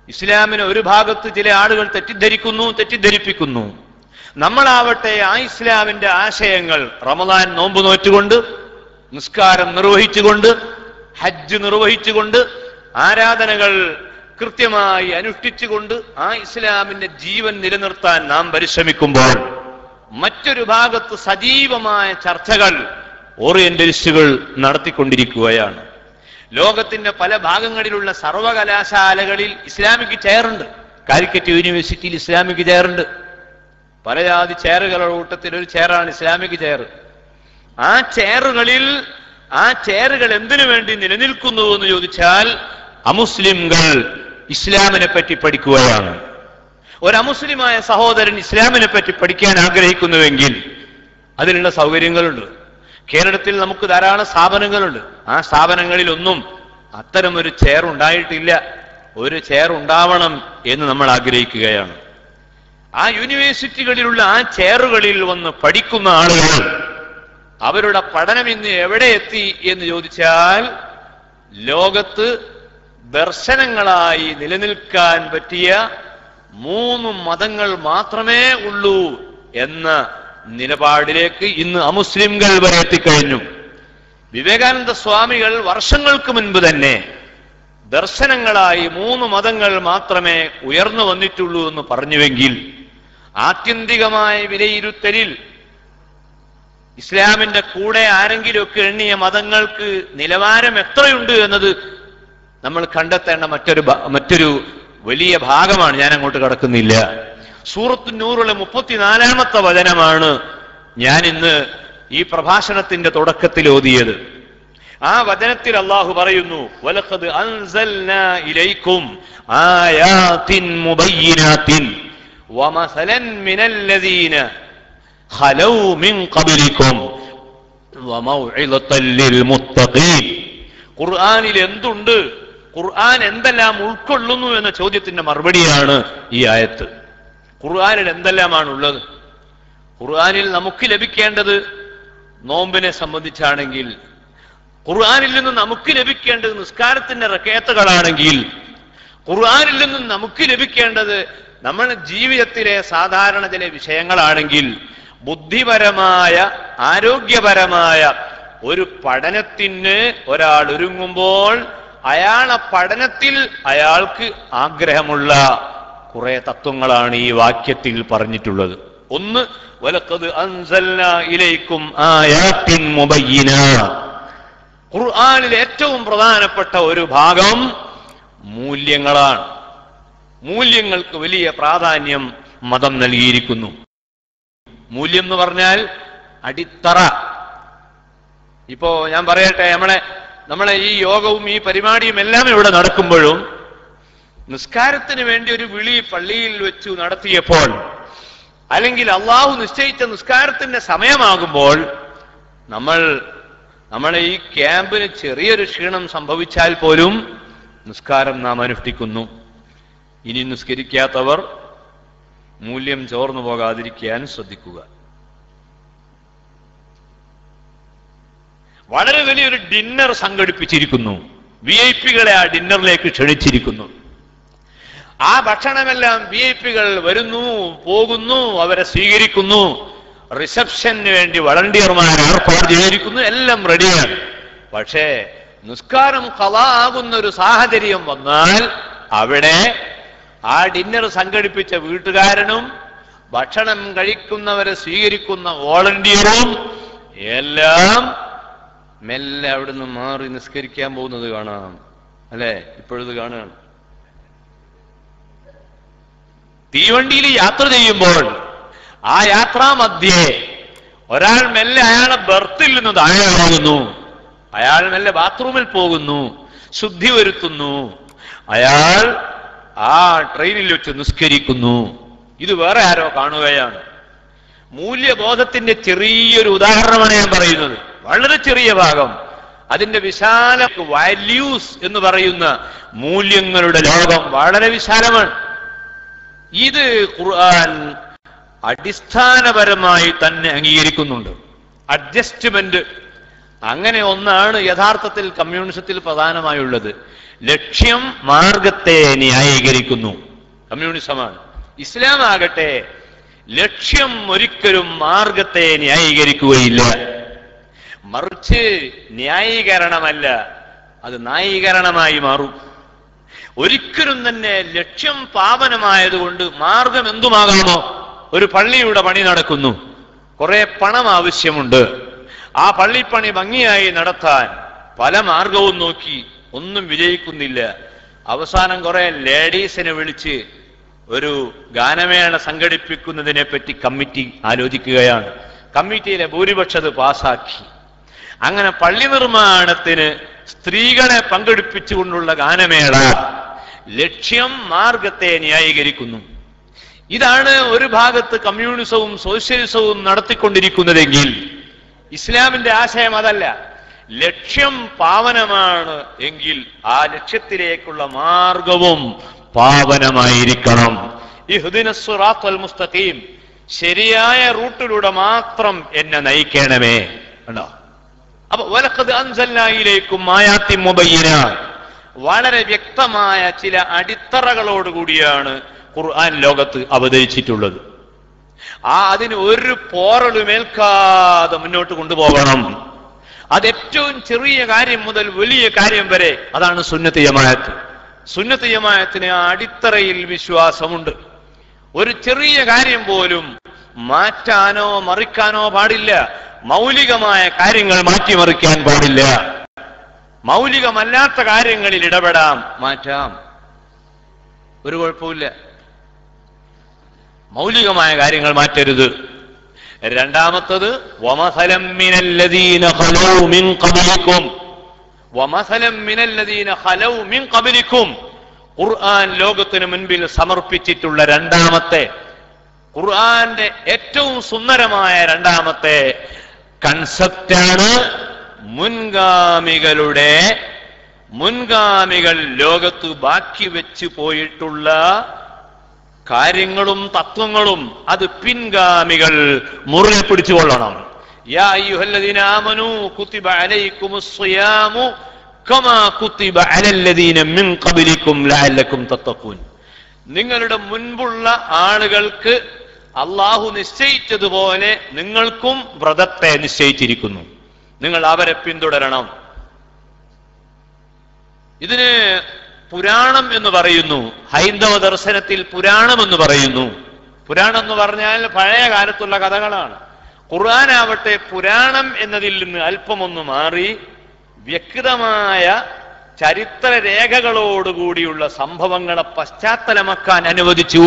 ഇസ്ലാമിന് ഒരു ഭാഗത്ത് ചില ആളുകൾ തെറ്റിദ്ധരിപ്പിക്കുന്നു. നമ്മളാവട്ടെ ആ ഇസ്ലാമിന്റെ ആശയങ്ങൾ റമദാൻ നോമ്പ് നോറ്റുകൊണ്ട്, നിസ്കാരം നിർവഹിച്ചുകൊണ്ട്, ഹജ്ജ് നിർവഹിച്ചുകൊണ്ട്, ആരാധനകൾ കൃത്യമായി അനുഷ്ഠിച്ചുകൊണ്ട് ആ ഇസ്ലാമിന്റെ ജീവൻ നിലനിർത്താൻ നാം പരിശ്രമിക്കുമ്പോൾ മറ്റൊരു ഭാഗത്ത് സജീവമായ ചർച്ചകൾ ഓറിയന്റലിസ്റ്റുകൾ നടത്തിക്കൊണ്ടിരിക്കുകയാണ്. ലോകത്തിന്റെ പല ഭാഗങ്ങളിലുള്ള സർവകലാശാലകളിൽ ഇസ്ലാമിക് ചെയറുണ്ട്. കാലിക്കറ്റ് യൂണിവേഴ്സിറ്റിയിൽ ഇസ്ലാമിക് ചെയറുണ്ട്. പല ജാതി ചെയറുകളുടെ കൂട്ടത്തിൽ ഒരു ചെയറാണ് ഇസ്ലാമിക് ചെയർ. ആ ചെയറുകൾ എന്തിനു വേണ്ടി നിലനിൽക്കുന്നു എന്ന് ചോദിച്ചാൽ അമുസ്ലിംകൾ ഇസ്ലാമിനെ പറ്റി പഠിക്കുകയാണ്. ഒരു അമുസ്ലിമായ സഹോദരൻ ഇസ്ലാമിനെ പറ്റി പഠിക്കാൻ ആഗ്രഹിക്കുന്നുവെങ്കിൽ അതിനുള്ള സൗകര്യങ്ങളുണ്ട്. കേരളത്തിൽ നമുക്ക് ധാരാളം സ്ഥാപനങ്ങളുണ്ട്. ആ സ്ഥാപനങ്ങളിലൊന്നും അത്തരമൊരു ചെയർ ഉണ്ടായിട്ടില്ല. ഒരു ചെയർ ഉണ്ടാവണം എന്ന് നമ്മൾ ആഗ്രഹിക്കുകയാണ്. ആ യൂണിവേഴ്സിറ്റികളിലുള്ള ആ ചെയറുകളിൽ വന്ന് പഠിക്കുന്ന ആളുകൾ അവരുടെ പഠനം ഇന്ന് എവിടെ എത്തി എന്ന് ചോദിച്ചാൽ ലോകത്ത് ദർശനങ്ങളായി നിലനിൽക്കാൻ പറ്റിയ 3 മതങ്ങൾ മാത്രമേ ഉള്ളൂ എന്ന നിലപാടിലേക്ക് ഇന്ന് അമുസ്ലിംകൾ വരെ എത്തിക്കഴിഞ്ഞു. വിവേകാനന്ദ സ്വാമികൾ വർഷങ്ങൾക്ക് മുൻപ് തന്നെ ദർശനങ്ങളായി 3 മതങ്ങൾ മാത്രമേ ഉയർന്നു വന്നിട്ടുള്ളൂ എന്ന് പറഞ്ഞുവെങ്കിൽ ആത്യന്തികമായ വിലയിരുത്തലിൽ ഇസ്ലാമിന്റെ കൂടെ ആരെങ്കിലുമൊക്കെ എണ്ണിയ മതങ്ങൾക്ക് നിലവാരം എത്രയുണ്ട് എന്നത് നമ്മൾ കണ്ടെത്തേണ്ട മറ്റൊരു വലിയ ഭാഗമാണ്. ഞാൻ അങ്ങോട്ട് കടക്കുന്നില്ല. സൂറത്ത് നൂറിലെ 34-ാമത്തെ വചനമാണ് ഞാൻ ഇന്ന് ഈ പ്രഭാഷണത്തിന്റെ തുടക്കത്തിൽ ഓതിയത്. ആ വചനത്തിൽ അല്ലാഹു പറയുന്നു, വലഖദ് അൻസൽനാ ഇലൈക്കും ആയാതിൻ മുബയ്യിനാതിൻ വമസലൻ മിനല്ലദീന ഖലൗ മിൻ ഖബ്ലിക്കും വമൗഇദത്തൻ ലിൽമുത്തഖീൻ. ഖുർആനിൽ എന്തുണ്ട്, ഖുർആൻ എന്തെല്ലാം ഉൾക്കൊള്ളുന്നു എന്ന ചോദ്യത്തിന്റെ മറുപടിയാണ് ഈ ആയത്ത്. ഖുർആനിൽ എന്തെല്ലാമാണുള്ളത്? ഖുർആനിൽ നമുക്ക് ലഭിക്കേണ്ടത് നോമ്പിനെ സംബന്ധിച്ചാണെങ്കിൽ, ഖുർആനിൽ നിന്ന് നമുക്ക് ലഭിക്കേണ്ടത് നിസ്കാരത്തിന്റെ റകഅത്തുകളാണെങ്കിൽ, ഖുർആനിൽ നിന്ന് നമുക്ക് ലഭിക്കേണ്ടത് നമ്മുടെ ജീവിതത്തിലെ സാധാരണ ചില വിഷയങ്ങളാണെങ്കിൽ, ബുദ്ധിപരമായ ആരോഗ്യപരമായ ഒരു പഠനത്തിന് ഒരാൾ ഒരുങ്ങുമ്പോൾ അയാളെ പഠനത്തിൽ അയാൾക്ക് ആഗ്രഹമുള്ള കുറെ തത്വങ്ങളാണ് ഈ വാക്യത്തിൽ പറഞ്ഞിട്ടുള്ളത്. ഒന്ന്, വലഖദ് അൻസൽനാ ഇലൈക്കും ആയാതിൻ മുബയ്യിനാത്. ഖുർആനിൽ ഏറ്റവും പ്രധാനപ്പെട്ട ഒരു ഭാഗം മൂല്യങ്ങളാണ്. മൂല്യങ്ങൾക്ക് വലിയ പ്രാധാന്യം മതം നൽകിയിരിക്കുന്നു. മൂല്യം എന്ന് പറഞ്ഞാൽ അടിത്തറ. ഇപ്പോ ഞാൻ പറയട്ടെ, നമ്മളെ ഈ യോഗവും ഈ പരിപാടിയും എല്ലാം ഇവിടെ നടക്കുമ്പോഴും നിസ്കാരത്തിന് വേണ്ടി ഒരു വിളി പള്ളിയിൽ വെച്ചു നടത്തിയപ്പോൾ, അല്ലെങ്കിൽ അള്ളാഹു നിശ്ചയിച്ച നിസ്കാരത്തിന്റെ സമയമാകുമ്പോൾ നമ്മളെ ഈ ക്യാമ്പിന് ചെറിയൊരു ക്ഷീണം സംഭവിച്ചാൽ പോലും നിസ്കാരം നാം അനുഷ്ഠിക്കുന്നു. ഇനി നിസ്കരിക്കാത്തവർ മൂല്യം ചോർന്നു പോകാതിരിക്കാൻ ശ്രദ്ധിക്കുക. വളരെ വലിയൊരു ഡിന്നർ സംഘടിപ്പിച്ചിരിക്കുന്നു. VIP-കളെ ആ ഡിന്നറിലേക്ക് ക്ഷണിച്ചിരിക്കുന്നു. ആ ഭക്ഷണമെല്ലാം VIP-കൾ വരുന്നു, പോകുന്നു, അവരെ സ്വീകരിക്കുന്നു. റിസപ്ഷന് വേണ്ടി വളണ്ടിയർമാർ ഏർപ്പാട് ചെയ്തിരിക്കുന്നു. എല്ലാം റെഡിയാണ്. പക്ഷേ നിസ്കാരം ഖളാ ആകുന്ന ഒരു സാഹചര്യം വന്നാൽ അവിടെ ആ ഡിന്നർ സംഘടിപ്പിച്ച വീട്ടുകാരനും ഭക്ഷണം കഴിക്കുന്നവരെ സ്വീകരിക്കുന്ന വോളണ്ടിയറും എല്ലാം മെല്ലെ അവിടുന്ന് മാറി നിസ്കരിക്കാൻ പോകുന്നത് കാണാം. അല്ലെ? ഇപ്പോഴത് കാണുകയാണ്. തീവണ്ടിയിൽ യാത്ര ചെയ്യുമ്പോൾ ആ യാത്രാ മധ്യേ ഒരാൾ മെല്ലെ അയാളെ ബർത്തിൽ നിന്ന് താഴെ ഇറങ്ങുന്നു, അയാൾ മെല്ലെ ബാത്റൂമിൽ പോകുന്നു, ശുദ്ധി വരുത്തുന്നു, അയാൾ ആ ട്രെയിനിൽ വെച്ച് നിസ്കരിക്കുന്നു. ഇത് വേറെ ആരോ കാണുകയാണ്. മൂല്യബോധത്തിന്റെ ചെറിയൊരു ഉദാഹരണമാണ് ഞാൻ പറയുന്നത്, വളരെ ചെറിയ ഭാഗം. അതിന്റെ വിശാല വാല്യൂസ് എന്ന് പറയുന്ന മൂല്യങ്ങളുടെ ലോകം വളരെ വിശാലമാണ്. ഇത് ഖുർആൻ അടിസ്ഥാനപരമായി തന്നെ അംഗീകരിക്കുന്നുണ്ട്. അഡ്ജസ്റ്റ്മെന്റ് അങ്ങനെ ഒന്നാണ് യഥാർത്ഥത്തിൽ കമ്മ്യൂണിസത്തിൽ പ്രധാനമായുള്ളത്. ലക്ഷ്യം മാർഗത്തെ ന്യായീകരിക്കുന്നു. കമ്മ്യൂണിസമാണ്. ഇസ്ലാം ആകട്ടെ ലക്ഷ്യം ഒരിക്കലും മാർഗത്തെ ന്യായീകരിക്കുകയില്ല. മറിച്ച് ന്യായീകരണമല്ല, അത് ന്യായീകരണമായി മാറും. ഒരിക്കലും തന്നെ ലക്ഷ്യം പാവനമായതുകൊണ്ട് മാർഗം എന്തുമാകാമോ? ഒരു പള്ളിയുടെ പണി നടക്കുന്നു, കുറെ പണം ആവശ്യമുണ്ട്. ആ പള്ളിപ്പണി ഭംഗിയായി നടത്താൻ പല മാർഗവും നോക്കി, ഒന്നും വിജയിക്കുന്നില്ല. അവസാനം കുറെ ലേഡീസിനെ വിളിച്ച് ഒരു ഗാനമേള സംഘടിപ്പിക്കുന്നതിനെ പറ്റി കമ്മിറ്റി ആലോചിക്കുകയാണ്. കമ്മിറ്റിയിലെ ഭൂരിപക്ഷം പാസാക്കി. അങ്ങനെ പള്ളി നിർമ്മാണത്തിന് സ്ത്രീകളെ പങ്കെടുപ്പിച്ചുകൊണ്ടുള്ള ഗാനമേള ലക്ഷ്യം മാർഗത്തെ ന്യായീകരിക്കുന്നു. ഇതാണ് ഒരു ഭാഗത്ത് കമ്മ്യൂണിസവും സോഷ്യലിസവും നടത്തിക്കൊണ്ടിരിക്കുന്നതെങ്കിൽ ഇസ്ലാമിന്റെ ആശയം അതല്ല. ലക്ഷ്യം പാവനമാണ് എങ്കിൽ ആ ലക്ഷ്യത്തിലേക്കുള്ള മാർഗവും പാവനമായിരിക്കണം. ഇഹ്ദിനസ് സിറാത്തൽ മുസ്തഖീം, ശരിയായ റൂട്ടിലൂടെ മാത്രം എന്നെ നയിക്കണമേ. കണ്ടോ? അപ്പൊ വലഖദ് അൻസൽനാ ഇലൈക്കും ആയാതിൻ മുബയ്യിനാത്, വളരെ വ്യക്തമായ ചില അടിത്തറകളോടുകൂടിയാണ് ഖുർആൻ ലോകത്ത് അവതരിച്ചിട്ടുള്ളത്. അതിന് ഒരു പോറലുമേൽക്കാതെ മുന്നോട്ട് കൊണ്ടുപോകണം. അത് ഏറ്റവും ചെറിയ കാര്യം മുതൽ വലിയ കാര്യം വരെ അതാണ് സുന്നത്ത് ജമാഅത്ത്. സുന്നത്ത് ജമാഅത്തിന് ആ അടിത്തറയിൽ വിശ്വാസമുണ്ട്. ഒരു ചെറിയ കാര്യം പോലും മാറ്റാനോ മറിക്കാനോ പാടില്ല. മൗലികമായ കാര്യങ്ങൾ മാറ്റിമറിക്കാൻ പാടില്ല. മൗലികമല്ലാത്ത കാര്യങ്ങളിൽ ഇടപെടാം, മാറ്റാം, ഒരു കുഴപ്പമില്ല. മൗലികമായ കാര്യങ്ങൾ മാറ്റരുത്. രണ്ടാമത്തത് വമസലം മിനല്ലദീന ഖലൗ മിൻ ഖബലികും, വമസലം മിനല്ലദീന ഖലൗ മിൻ ഖബലികും. ഖുർആൻ ലോകത്തിന് മുൻപിൽ സമർപ്പിച്ചിട്ടുള്ള രണ്ടാമത്തെ, ഖുർആന്റെ ഏറ്റവും സുന്ദരമായ രണ്ടാമത്തെ കൺസെപ്റ്റാണ് മുൻഗാമികൾ ലോകത്ത് ബാക്കി വെച്ച് പോയിട്ടുള്ള കാര്യങ്ങളും തത്വങ്ങളും അത് പിൻഗാമികൾ മുറുകെ പിടിച്ചുകൊള്ളണം. യാ അയ്യുഹല്ലദീന ആമനൂ കുതിബ അലൈക്കുമുസ് സിയാമു കമാ കുതിബ അലല്ലദീന മിൻ ഖബലികും ലഅല്ലകും തത്തഖൂൻ. നിങ്ങളുടെ മുൻപുള്ള ആളുകൾക്ക് അല്ലാഹു നിശ്ചയിച്ചതുപോലെ നിങ്ങൾക്കും വ്രതത്തെ നിശ്ചയിച്ചിരിക്കുന്നു, നിങ്ങൾ അവരെ പിന്തുടരണം. ഇതിന് പുരാണം എന്ന് പറയുന്നു. ഹൈന്ദവ ദർശനത്തിൽ പുരാണം എന്ന് പറയുന്നു. പുരാണം എന്ന് പറഞ്ഞാൽ പഴയ കാലത്തുള്ള കഥകളാണ്. ഖുർആനാവട്ടെ പുരാണം എന്നതിൽ നിന്ന് അല്പമൊന്നു മാറി വ്യക്തമായ ചരിത്രരേഖകളോടുകൂടിയുള്ള സംഭവങ്ങളെ പശ്ചാത്തലമാക്കാൻ അനുവദിച്ചു.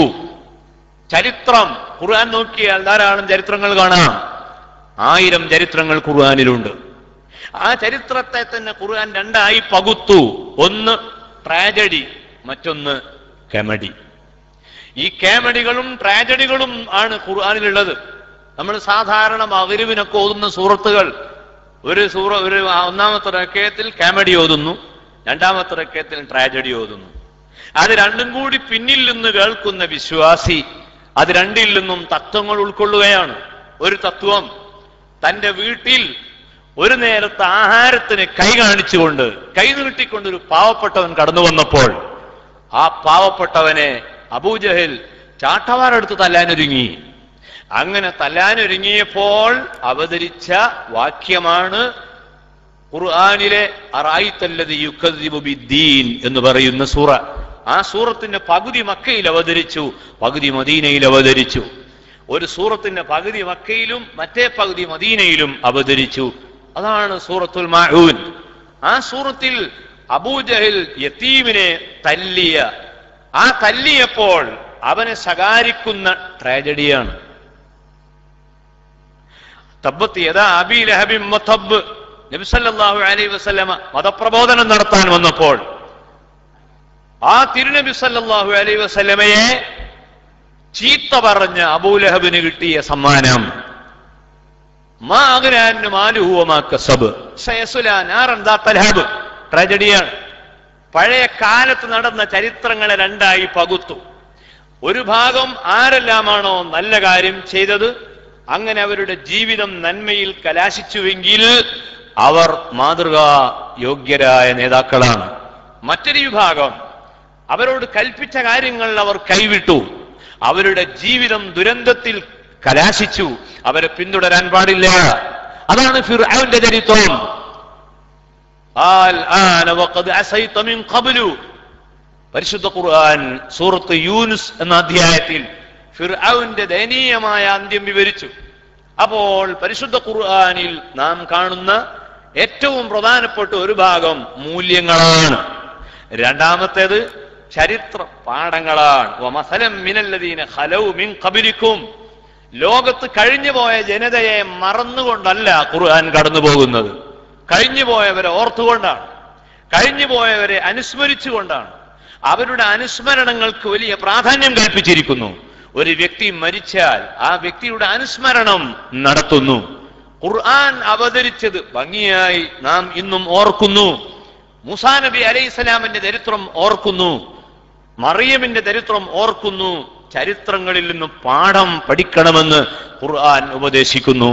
ചരിത്രം ഖുർആൻ നോക്കിയാൽ ധാരാളം ചരിത്രങ്ങൾ കാണാം. 1000 ചരിത്രങ്ങൾ ഖുർആനിലുണ്ട്. ആ ചരിത്രത്തെ തന്നെ ഖുർആൻ രണ്ടായി പകുത്തു. ഒന്ന് ട്രാജഡി, മറ്റൊന്ന് കെമഡി. ഈ കേമഡികളും ട്രാജഡികളും ആണ് ഖുർആനിലുള്ളത്. നമ്മൾ സാധാരണ മഗ്രിബിനൊക്കെ ഓതുന്ന സൂറത്തുകൾ, ഒരു ഒന്നാമത്തെ റക്അത്തിൽ കെമഡി ഓതുന്നു, രണ്ടാമത്തെ റക്അത്തിൽ ട്രാജഡി ഓതുന്നു. അത് രണ്ടും കൂടി പിന്നിൽ നിന്ന് കേൾക്കുന്ന വിശ്വാസി അത് രണ്ടിൽ നിന്നും തത്വങ്ങൾ ഉൾക്കൊള്ളുകയാണ്. ഒരു തത്വം, തന്റെ വീട്ടിൽ ഒരു നേരത്തെ ആഹാരത്തിന് കൈ കാണിച്ചുകൊണ്ട്, കൈ നീട്ടിക്കൊണ്ട് ഒരു പാവപ്പെട്ടവൻ കടന്നു വന്നപ്പോൾ ആ പാവപ്പെട്ടവനെ അബൂജഹൽ ചാട്ടവാറെടുത്ത് തല്ലാനൊരുങ്ങി. അങ്ങനെ തല്ലാനൊരുങ്ങിയപ്പോൾ അവതരിച്ച വാക്യമാണ് ഖുർആനിലെ അറഅയ്തല്ലദീ യുകദ്ദിബു ബിദ്ദീൻ എന്ന് പറയുന്ന സൂറ. ആ സൂറത്തിന്റെ പകുതി മക്കയിൽ അവതരിച്ചു, പകുതി മദീനയിൽ അവതരിച്ചു. ഒരു സൂറത്തിന്റെ പകുതി മക്കയിലും മറ്റേ പകുതി മദീനയിലും അവതരിച്ചു. അതാണ് സൂറത്തുൽ മാഊൻ. ആ സൂറത്തിൽ അബൂജഹൽ യതീമിനെ ആ തല്ലിയപ്പോൾ അവനെ ശകാരിക്കുന്ന ട്രാജഡിയാണ്. തബ്ബത്ത് യദാ അബീ ലഹബിൻ വതബ്ബ്. നബി സല്ലല്ലാഹു അലൈഹി വസല്ലമ മതപ്രബോധനം നടത്താൻ വന്നപ്പോൾ ആ തിരുനബി സല്ലല്ലാഹു അലൈഹി വസല്ലമയെ ചീത്ത പറഞ്ഞ അബൂലഹബിന് കിട്ടിയ സമ്മാനം ട്രാജഡിയാണ്. പഴയ കാലത്ത് നടന്ന ചരിത്രങ്ങളെ രണ്ടായി പകുത്തു. ഒരു ഭാഗം ആരെല്ലാമാണോ നല്ല കാര്യം ചെയ്തത്, അങ്ങനെ അവരുടെ ജീവിതം നന്മയിൽ കലാശിച്ചുവെങ്കിൽ അവർ മാതൃകാ യോഗ്യരായ നേതാക്കളാണ്. മറ്റൊരു വിഭാഗം അവരോട് കൽപ്പിച്ച കാര്യങ്ങൾ അവർ കൈവിട്ടു, അവരുടെ ജീവിതം ദുരന്തത്തിൽ കലാശിച്ചു, അവരെ പിന്തുടരാൻ പാടില്ല. അതാണ് ഫിർഔന്റെ ചരിത്രം. പരിശുദ്ധ ഖുർആൻ സൂറത്ത് യൂനുസ് എന്ന അധ്യായത്തിൽ ഫിർഔന്റെ ദയനീയമായ അന്ത്യം വിവരിച്ചു. അപ്പോൾ പരിശുദ്ധ ഖുർആനിൽ നാം കാണുന്ന ഏറ്റവും പ്രധാനപ്പെട്ട ഒരു ഭാഗം മൂല്യങ്ങളാണ്. രണ്ടാമത്തേത് ചരിത്ര പാഠങ്ങളാണ്. വമസലം മിനല്ലദീന ഖലൗ മിൻ ഖബലികും. ലോകത്ത് കഴിഞ്ഞുപോയ ജനതയെ മറന്നുകൊണ്ടല്ല ഖുർആൻ കടന്നു പോകുന്നത്. കഴിഞ്ഞുപോയവരെ ഓർത്തുകൊണ്ടാണ്, കഴിഞ്ഞുപോയവരെ അനുസ്മരിച്ചുകൊണ്ടാണ്. അവരുടെ അനുസ്മരണങ്ങൾക്ക് വലിയ പ്രാധാന്യം കൽപ്പിച്ചിരിക്കുന്നു. ഒരു വ്യക്തി മരിച്ചാൽ ആ വ്യക്തിയുടെ അനുസ്മരണം നടത്തുന്നു. ഖുർആൻ അവതരിച്ചത് ഭംഗിയായി നാം ഇന്നും ഓർക്കുന്നു. മൂസാ നബി അലൈഹിസ്സലാമിന്റെ ചരിത്രം ഓർക്കുന്നു, മറിയമിന്റെ ചരിത്രം ഓർക്കുന്നു. ചരിത്രങ്ങളിൽ നിന്ന് പാഠം പഠിക്കണമെന്ന് ഖുർആൻ ഉപദേശിക്കുന്നു.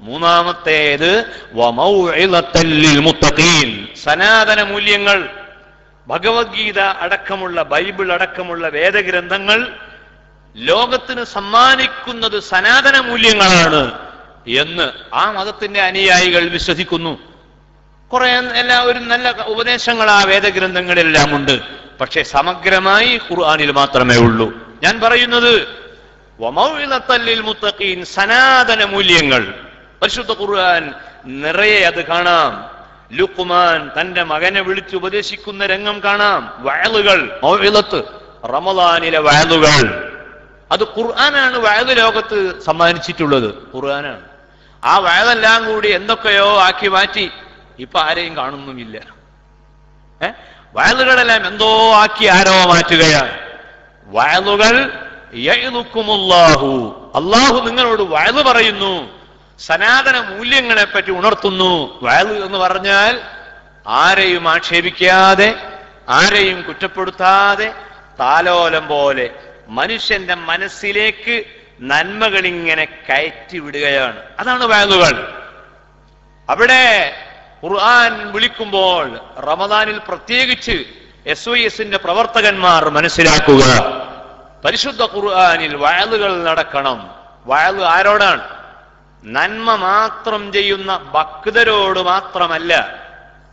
മൂന്നാമത്തേത് വമൗഇളത്തൽ ലിൽ മുത്തഖീൻ. സനാതന മൂല്യങ്ങൾ, ഭഗവത്ഗീത അടക്കമുള്ള, ബൈബിൾ അടക്കമുള്ള വേദഗ്രന്ഥങ്ങൾ ലോകത്തിന് സമ്മാനിക്കുന്നത് സനാതന മൂല്യങ്ങളാണ് എന്ന് ആ മതത്തിന്റെ അനുയായികൾ വിശ്വസിക്കുന്നു. കുറെ ഒരു നല്ല ഉപദേശങ്ങൾ ആ വേദഗ്രന്ഥങ്ങളെല്ലാം ഉണ്ട്. പക്ഷെ സമഗ്രമായി ഖുർആനിൽ മാത്രമേ ഉള്ളൂ. ഞാൻ പറയുന്നത് വമൗഇളത്തൽ ലിൽ മുത്തഖീൻ, സനാതന മൂല്യങ്ങൾ. പരിശുദ്ധ ഖുർആൻ നിറയെ അത് കാണാം. ലുഖ്മാൻ തന്റെ മകനെ വിളിച്ച് ഉപദേശിക്കുന്ന രംഗം കാണാം. വഅലുകൾ, മൗഇളത്ത്, റമളാനിലെ വഅലുകൾ. അത് ഖുർആനാണ് വഅദ് ലോകത്ത് സമ്മാനിച്ചിട്ടുള്ളത്. ഖുർആനാണ്. ആ വഅദെല്ലാം കൂടി എന്തൊക്കെയോ ആക്കി മാറ്റി ഇപ്പൊ ആരെയും കാണുന്നുമില്ല. വഅദുകളെല്ലാം എന്തോ ആക്കി ആരോ മാറ്റുകയാണ്. വഅദുകൾ യഇദുക്കുമുല്ലാഹു, അല്ലാഹു നിങ്ങളോട് വഅദ് പറയുന്നു, സനാതന മൂല്യങ്ങളെ പറ്റി ഉണർത്തുന്നു. വഅദ് എന്ന് പറഞ്ഞാൽ ആരെയും ആക്ഷേപിക്കാതെ, ആരെയും കുറ്റപ്പെടുത്താതെ, താലോലം പോലെ മനുഷ്യന്റെ മനസ്സിലേക്ക് നന്മകളിങ്ങനെ കയറ്റി വിടുകയാണ്. അതാണ് വഅദുകൾ. അവിടെ ഖുർആൻ വിളിക്കുമ്പോൾ റമദാനിൽ പ്രത്യേകിച്ച് SYSന്റെ പ്രവർത്തകന്മാർ മനസ്സിലാക്കുക, പരിശുദ്ധ ഖുർആനിൽ വഅദുകൾ നടക്കണം. വഅദ് ആരോടാണ്? നന്മ മാത്രം ചെയ്യുന്ന ഭക്തരോട് മാത്രമല്ല.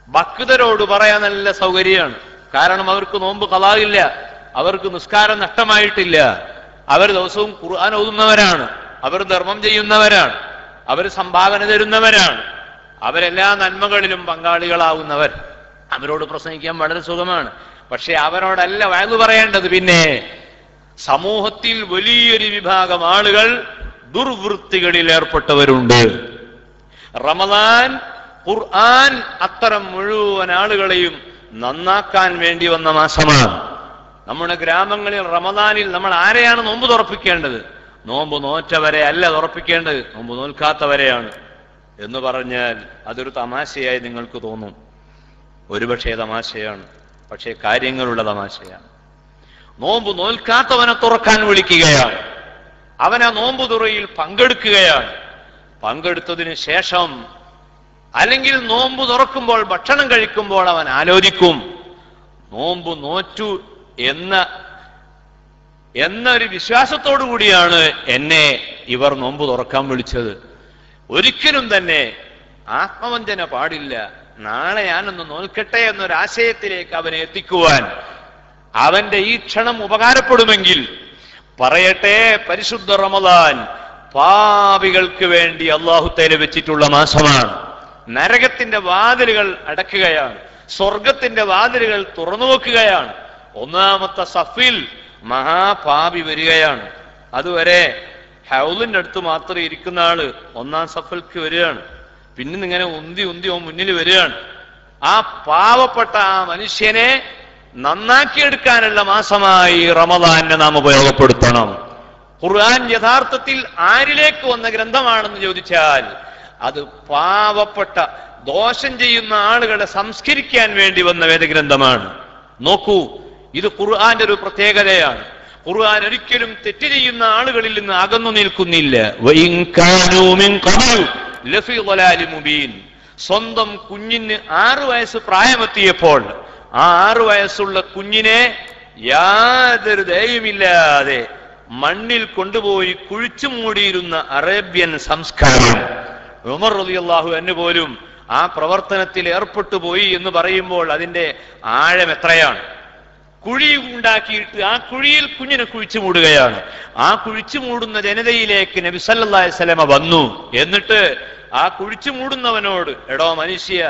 ഭക്തരോട് പറയാൻ നല്ല സൗകര്യമാണ്. കാരണം അവർക്ക് നോമ്പ് ഖളാഇല്ല, അവർക്ക് നിസ്കാരം നഷ്ടമായിട്ടില്ല, അവർ ദിവസവും ഖുർആൻ ഓതുന്നവരാണ്, അവർ ധർമ്മം ചെയ്യുന്നവരാണ്, അവർ സംഭാവന തരുന്നവരാണ്, അവരെല്ലാ നന്മകളിലും പങ്കാളികളാവുന്നവർ. അവരോട് പ്രസംഗിക്കാൻ വളരെ സുഖമാണ്. പക്ഷെ അവരോടല്ല വഅദ് പറയേണ്ടത്. പിന്നെ സമൂഹത്തിൽ വലിയൊരു വിഭാഗം ആളുകൾ ദുർവൃത്തികളിൽ ഏർപ്പെട്ടവരുണ്ട്. റമദാൻ, ഖുർആൻ അത്തരം മുഴുവൻ ആളുകളെയും നന്നാക്കാൻ വേണ്ടി വന്ന മാസമാണ്. നമ്മുടെ ഗ്രാമങ്ങളിൽ റമദാനിൽ നമ്മൾ ആരെയാണ് നോമ്പ് തുറപ്പിക്കേണ്ടത്? നോമ്പ് നോറ്റവരെ അല്ല തുറപ്പിക്കേണ്ടത്, നോമ്പ് നോൽക്കാത്തവരെയാണ് എന്ന് പറഞ്ഞാൽ അതൊരു തമാശയായി നിങ്ങൾക്ക് തോന്നും. ഒരുപക്ഷെ തമാശയാണ്, പക്ഷേ കാര്യങ്ങളുള്ള തമാശയാണ്. നോമ്പ് നോൽക്കാത്തവനെ തുറക്കാൻ വിളിക്കുകയാണ്. അവൻ ആ നോമ്പ് തുറയിൽ പങ്കെടുക്കുകയാണ്. പങ്കെടുത്തതിന് ശേഷം അല്ലെങ്കിൽ നോമ്പ് തുറക്കുമ്പോൾ ഭക്ഷണം കഴിക്കുമ്പോൾ അവൻ ആലോചിക്കും, നോമ്പ് നോറ്റു എന്നൊരു വിശ്വാസത്തോടു കൂടിയാണ് എന്നെ ഇവർ നോമ്പ് തുറക്കാൻ വിളിച്ചത്. ഒരിക്കലും തന്നെ ആത്മവഞ്ചന പാടില്ല. നാളെ ഞാനൊന്ന് നോൽക്കട്ടെ എന്നൊരാശയത്തിലേക്ക് അവനെ എത്തിക്കുവാൻ അവന്റെ ഈ ക്ഷണം ഉപകാരപ്പെടുമെങ്കിൽ പറയട്ടെ, പരിശുദ്ധ റമദാൻ പാപികൾക്ക് വേണ്ടി അല്ലാഹു തആല വെച്ചിട്ടുള്ള മാസമാണ്. നരകത്തിന്റെ വാതിലുകൾ അടക്കുകയാണ്, സ്വർഗത്തിന്റെ വാതിലുകൾ തുറന്നു വെക്കുകയാണ്. ഒന്നാമത്തെ സഫിൽ മഹാപാപി വരികയാണ്. അതുവരെ ഹൗലിന്റെ അടുത്ത് മാത്രം ഇരിക്കുന്ന ആള് ഒന്നാം സഫിൽക്ക് വരികയാണ്. പിന്നെ ഇങ്ങനെ ഉന്തി മുന്നിൽ വരികയാണ്. ആ പാവപ്പെട്ട ആ മനുഷ്യനെ നന്നാക്കിയെടുക്കാനുള്ള മാസമായി റമദാനെ നാം ഉപയോഗപ്പെടുത്തണം. ഖുർആൻ യഥാർത്ഥത്തിൽ ആരിലേക്ക് വന്ന ഗ്രന്ഥമാണെന്ന് ചോദിച്ചാൽ അത് പാവപ്പെട്ട ദോഷം ചെയ്യുന്ന ആളുകളെ സംസ്കരിക്കാൻ വേണ്ടി വന്ന വേദഗ്രന്ഥമാണ്. നോക്കൂ, ഇത് ഖുർആന്റെ ഒരു പ്രത്യേകതയാണ്. ഖുർആൻ ഒരിക്കലും തെറ്റ് ചെയ്യുന്ന ആളുകളിൽ നിന്ന് അകന്നു നിൽക്കുന്നില്ല. സ്വന്തം കുഞ്ഞിന് 6 വയസ്സ് പ്രായമെത്തിയപ്പോൾ ആ 6 വയസ്സുള്ള കുഞ്ഞിനെ യാതൊരു ദയവുമില്ലാതെ മണ്ണിൽ കൊണ്ടുപോയി കുഴിച്ചു മൂടിയിരുന്ന അറേബ്യൻ സംസ്കാരം. ഉമർ റളിയല്ലാഹു അൻഹു പോലും ആ പ്രവർത്തനത്തിൽ ഏർപ്പെട്ടു പോയി എന്ന് പറയുമ്പോൾ അതിന്റെ ആഴം എത്രയാണ്. കുഴി ഉണ്ടാക്കിയിട്ട് ആ കുഴിയിൽ കുഞ്ഞിനെ കുഴിച്ചു മൂടുകയാണ്. ആ കുഴിച്ചു മൂടുന്ന ജനതയിലേക്ക് നബി സല്ലല്ലാഹു അലൈഹി വസല്ലമ വന്നു. എന്നിട്ട് ആ കുഴിച്ചു മൂടുന്നവനോട്, എടോ മനുഷ്യ,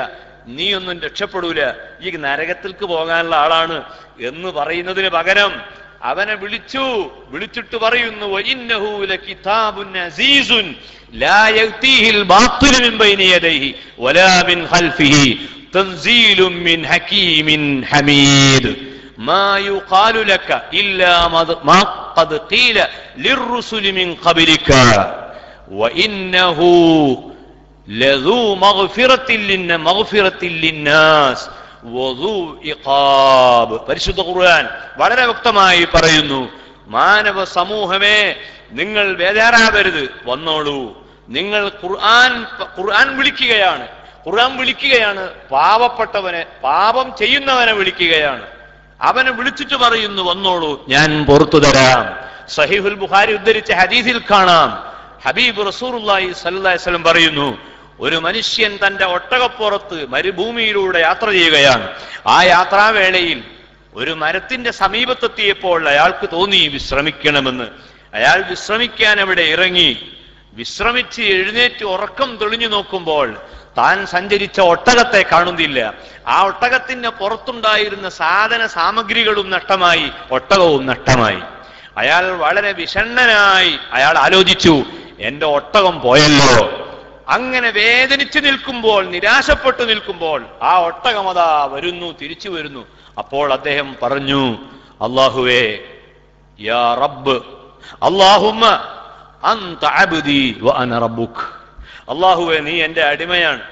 നീ ഒന്നും രക്ഷപ്പെടൂല, ഈ നരകത്തിലേക്ക് പോകാനുള്ള ആളാണ് എന്ന് പറയുന്നതിന് പകരം അവനെ വിളിച്ചിട്ട് പറയുന്നു, വഇന്നഹു ലകിതാബുൻ അസീസുൻ ലാ യഅതീഹിൽ ബാത്തിലു മിൻ ബൈനി യദൈഹി വലാ മിൻ ഖൽഫിഹി തൻസീലുൻ മിൻ ഹകീമിൻ ഹമീദ് മാ യുഖാലു ലക ഇല്ലാ മാ ഖദ് ഖീല ലിർറുസുലി മിൻ ഖബ്ലിക വഇന്നഹു ലദൂ മഗ്ഫിറത്തിൻ ലിന്നാസ് വദൂ ഇഖാബ്. പരിശുദ്ധ ഖുർആൻ വളരെ വ്യക്തമായി പറയുന്നു, മാനവ സമൂഹമേ, നിങ്ങൾ ബേജാറാവരുത്, വന്നോളൂ. നിങ്ങൾ ഖുർആൻ വിളിക്കുകയാണ്. പാവപ്പെട്ടവനെ, പാപം ചെയ്യുന്നവനെ വിളിക്കുകയാണ്. അവനെ വിളിച്ചിട്ട് പറയുന്നു, വന്നോളൂ, ഞാൻ പുറത്തു തരാം. സഹീഹുൽ ബുഖാരി ഉദ്ധരിച്ച ഹദീസിൽ കാണാം, ഹബീബ് റസൂലുള്ളാഹി സ്വല്ലല്ലാഹു അലൈഹി വസല്ലം പറയുന്നു, ഒരു മനുഷ്യൻ തന്റെ ഒട്ടകപ്പുറത്ത് മരുഭൂമിയിലൂടെ യാത്ര ചെയ്യുകയാണ്. ആ യാത്രാവേളയിൽ ഒരു മരത്തിന്റെ സമീപത്തെത്തിയപ്പോൾ അയാൾക്ക് തോന്നി വിശ്രമിക്കണമെന്ന്. അയാൾ വിശ്രമിക്കാൻ അവിടെ ഇറങ്ങി. വിശ്രമിച്ച് എഴുന്നേറ്റ് ഉറക്കം തെളിഞ്ഞു നോക്കുമ്പോൾ താൻ സഞ്ചരിച്ച ഒട്ടകത്തെ കാണുന്നില്ല. ആ ഒട്ടകത്തിന്റെ പുറത്തുണ്ടായിരുന്ന സാധന സാമഗ്രികളും നഷ്ടമായി, ഒട്ടകവും നഷ്ടമായി. അയാൾ വളരെ വിഷണ്ണനായി അയാൾ ആലോചിച്ചു, എന്റെ ഒട്ടകം പോയല്ലോ. അങ്ങനെ വേദനിച്ചു നിൽക്കുമ്പോൾ, നിരാശപ്പെട്ടു നിൽക്കുമ്പോൾ ആ ഒട്ടകമതാ വരുന്നു, തിരിച്ചു വരുന്നു. അപ്പോൾ അദ്ദേഹം പറഞ്ഞു, അല്ലാഹുവേ, യാ റബ്ബ്, അല്ലാഹുമ്മ അൻത അബ്ദി വ അന റബ്ബുക്. അല്ലാഹുവേ, നീ എന്റെ അടിമയാണ്,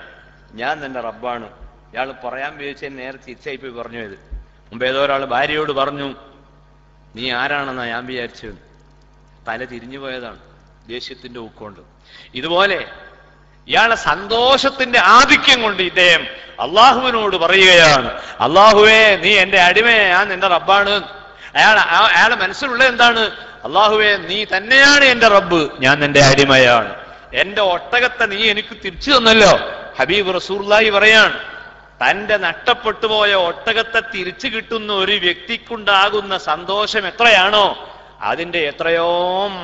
ഞാൻ നിന്റെ റബ്ബാണ്. ഇയാൾ പറയാൻ വിചാരിച്ച നേരത്തെ തിരിച്ചായി പോയി പറഞ്ഞു. ഇത് മുമ്പ് ഏതോ ഒരാൾ ഭാര്യയോട് പറഞ്ഞു, നീ ആരാണെന്നാ ഞാൻ വിചാരിച്ചത്. തല തിരിഞ്ഞു പോയതാണ് ദേഷ്യത്തിന്റെ ഊക്കൊണ്ട്. ഇതുപോലെ ഇയാളെ സന്തോഷത്തിന്റെ ആധിക്യം കൊണ്ട് ഇദ്ദേഹം അള്ളാഹുവിനോട് പറയുകയാണ്, അള്ളാഹുവേ, നീ എന്റെ അടിമയെ, ഞാൻ നിന്റെ റബ്ബാണ്. അയാളെ മനസ്സിലുള്ള എന്താണ്? അള്ളാഹുവേ, നീ തന്നെയാണ് എന്റെ റബ്ബ്, ഞാൻ നിന്റെ അടിമയാണ്. എന്റെ ഒട്ടകത്തെ നീ എനിക്ക് തിരിച്ചു തന്നല്ലോ. ഹബീബ് റസൂലുള്ളാഹി പറയാണ്, തന്റെ നഷ്ടപ്പെട്ടു പോയ ഒട്ടകത്തെ തിരിച്ചു കിട്ടുന്ന ഒരു വ്യക്തിക്കുണ്ടാകുന്ന സന്തോഷം എത്രയാണോ അതിന്റെ എത്രയോ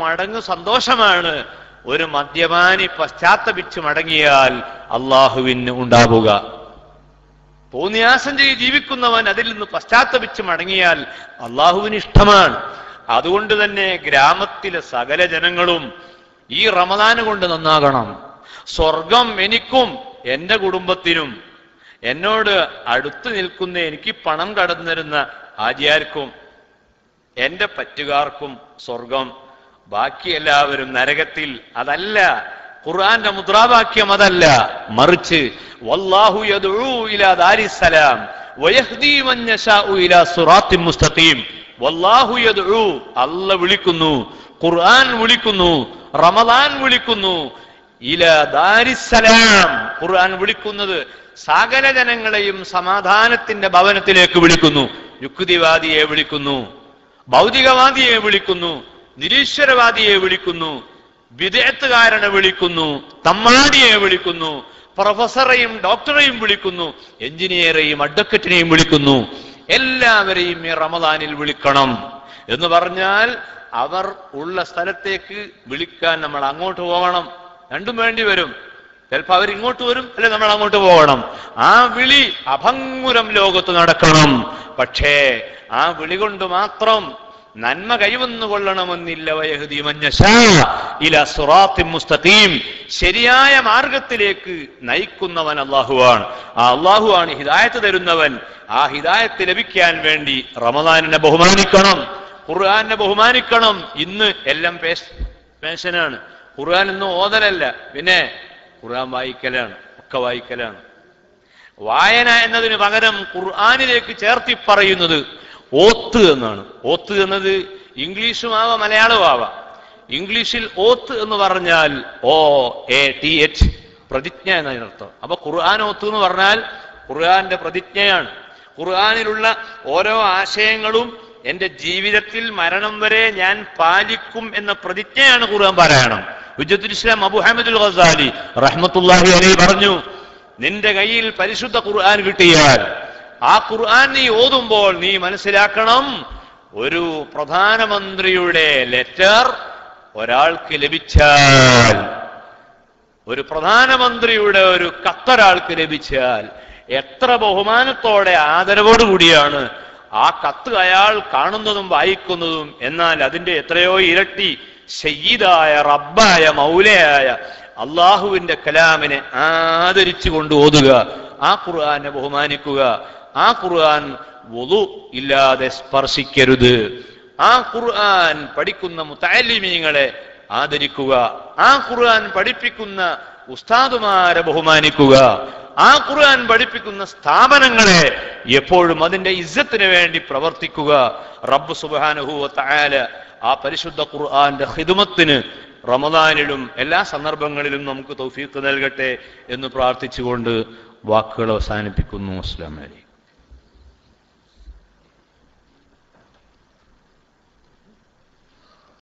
മടങ്ങ് സന്തോഷമാണ് ഒരു മദ്യപാനി പശ്ചാത്തപിച്ച് മടങ്ങിയാൽ അള്ളാഹുവിന് ഉണ്ടാവുക. തോന്നിയാസം ചെയ്ത് ജീവിക്കുന്നവൻ അതിൽ നിന്ന് പശ്ചാത്തപിച്ച് മടങ്ങിയാൽ അള്ളാഹുവിന് ഇഷ്ടമാണ്. അതുകൊണ്ട് തന്നെ ഗ്രാമത്തിലെ സകല ജനങ്ങളും ഈ റമദാൻ കൊണ്ട് നന്നാകണം. സ്വർഗം എനിക്കും എന്റെ കുടുംബത്തിനും എന്നോട് അടുത്ത് നിൽക്കുന്ന എനിക്ക് പണം കടന്നിരുന്ന ഹാജിയാർക്കും എന്റെ പറ്റുകാർക്കും സ്വർഗം, ബാക്കി എല്ലാവരും നരകത്തിൽ. അതല്ല ഖുർആന്റെ മുദ്രാവാക്യം, അതല്ല. മറിച്ച് വല്ലാഹു യദ്ഉ ഇലാ ദാരിസ്സലാം വയഹ്ദി മൻ യശാഉ ഇലാ സിറാത്തിൻ മുസ്തഖീം. വല്ലാഹു യദ്ഉ, അല്ലാഹു വിളിക്കുന്നു, ഖുർആൻ വിളിക്കുന്നു, റമദാൻ വിളിക്കുന്നു. ഇലാ ദാരിസ്സലാം, ഖുർആൻ വിളിക്കുന്നത് സകല ജനങ്ങളെയും സമാധാനത്തിന്റെ ഭവനത്തിലേക്ക് വിളിക്കുന്നു. യുക്തിവാദിയെ വിളിക്കുന്നു, ഭൗതികവാദിയെ വിളിക്കുന്നു, നിരീശ്വരവാദിയെ വിളിക്കുന്നു, വിദേത്തുകാരനെ വിളിക്കുന്നു, തമ്മാടിയെ വിളിക്കുന്നു, പ്രൊഫസറെയും ഡോക്ടറെയും വിളിക്കുന്നു, എഞ്ചിനീയറെയും അഡ്വക്കറ്റിനെയും വിളിക്കുന്നു. എല്ലാവരെയും ഈ റമദാനിൽ വിളിക്കണം എന്ന് പറഞ്ഞാൽ അവർ ഉള്ള സ്ഥലത്തേക്ക് വിളിക്കാൻ നമ്മൾ അങ്ങോട്ട് പോകണം. രണ്ടും വേണ്ടി വരും. ചിലപ്പോൾ അവരിങ്ങോട്ട് വരും, അല്ലെ നമ്മൾ അങ്ങോട്ട് പോകണം. ആ വിളി അഭംഗുരം ലോകത്ത് നടക്കണം. പക്ഷേ ആ വിളി കൊണ്ട് മാത്രം നന്മ കൈവന്നുകൊള്ളണമെന്നില്ല. വയഹ്ദി മൻ യശാ ഇലാ സിറാത്തിൻ മുസ്തഖീം, ശരിയായ മാർഗത്തിലേക്ക് നയിക്കുന്നവൻ അല്ലാഹുവാണ്. ആ അല്ലാഹുവാണ് ഹിദായത്ത് തരുന്നവൻ. ആ ഹിദായത്ത് ലഭിക്കാൻ വേണ്ടി റമദാനിനെ ബഹുമാനിക്കണം, ഖുർആനെ ബഹുമാനിക്കണം. ഇന്ന് എല്ലാം പേശനാണ്. ഖുർആൻ ഇന്ന് ഓതലല്ല, പിന്നെ ഖുർആൻ വായിക്കലാണ്, ഒക്കെ വായിക്കലാണ്. വായന എന്നതിന് പകരം ഖുർആനിലേക്ക് ചേർത്തി പറയുന്നത് ഓത്ത് എന്നാണ്. ഓത്ത് എന്നത് ഇംഗ്ലീഷും ആവാം മലയാളവും ആവാം. ഇംഗ്ലീഷിൽ ഓത്ത് എന്ന് പറഞ്ഞാൽ OATH, പ്രതിജ്ഞ എന്നതിനർത്ഥം. അപ്പൊ ഖുർആൻ ഓത്ത് എന്ന് പറഞ്ഞാൽ ഖുർആന്റെ പ്രതിജ്ഞയാണ്. ഖുർആനിലുള്ള ഓരോ ആശയങ്ങളും എന്റെ ജീവിതത്തിൽ മരണം വരെ ഞാൻ പാലിക്കും എന്ന പ്രതിജ്ഞയാണ് ഖുർആൻ പാരായണം. ഹുജ്ജത്തുൽ ഇസ്ലാം അബൂ ഹമീദുൽ ഗസാലി റഹ്മത്തുള്ളാഹി അലൈഹി പറഞ്ഞു, നിന്റെ കയ്യിൽ പരിശുദ്ധ ഖുർആൻ കിട്ടിയാൽ ആ ഖുർആൻ നീ ഓതുമ്പോൾ നീ മനസ്സിലാക്കണം, ഒരു പ്രധാനമന്ത്രിയുടെ ലെറ്റർ ഒരാൾക്ക് ലഭിച്ചാൽ, ഒരു പ്രധാനമന്ത്രിയുടെ ഒരു കത്തൊരാൾക്ക് ലഭിച്ചാൽ എത്ര ബഹുമാനത്തോടെ ആദരവോടുകൂടിയാണ് ആ കത്ത് അയാൾ കാണുന്നതും വായിക്കുന്നതും. എന്നാൽ അതിന്റെ എത്രയോ ഇരട്ടി സയ്യിദായ റബ്ബായ മൗലയായ അള്ളാഹുവിന്റെ കലാമിനെ ആദരിച്ചു കൊണ്ട് ഓതുക, ആ ഖുർആനെ ബഹുമാനിക്കുക. ആ ഖുർആൻ വുളു ഇല്ലാതെ സ്പർശിക്കരുത്. ആ ഖുർആൻ പഠിക്കുന്ന മുതഅല്ലിമീങ്ങളെ ആദരിക്കുക. ആ ഖുർആൻ പഠിപ്പിക്കുന്ന ഉസ്താദുമാരെ ബഹുമാനിക്കുക. ആ ഖുർആൻ പഠിപ്പിക്കുന്ന സ്ഥാപനങ്ങളെ എപ്പോഴും അതിന്റെ ഇസ്സത്തിന് വേണ്ടി പ്രവർത്തിക്കുക. റബ്ബ് സുബ്ഹാനഹു വ തആല ആ പരിശുദ്ധ ഖുർആന്റെ ഖിദ്മത്തിന് റമദാനിലും എല്ലാ സന്ദർഭങ്ങളിലും നമുക്ക് തൗഫീഖ് നൽകട്ടെ എന്ന് പ്രാർത്ഥിച്ചുകൊണ്ട് വാക്കുകൾ അവസാനിപ്പിക്കുന്നു. അസ്സലാമു അലൈക്കും.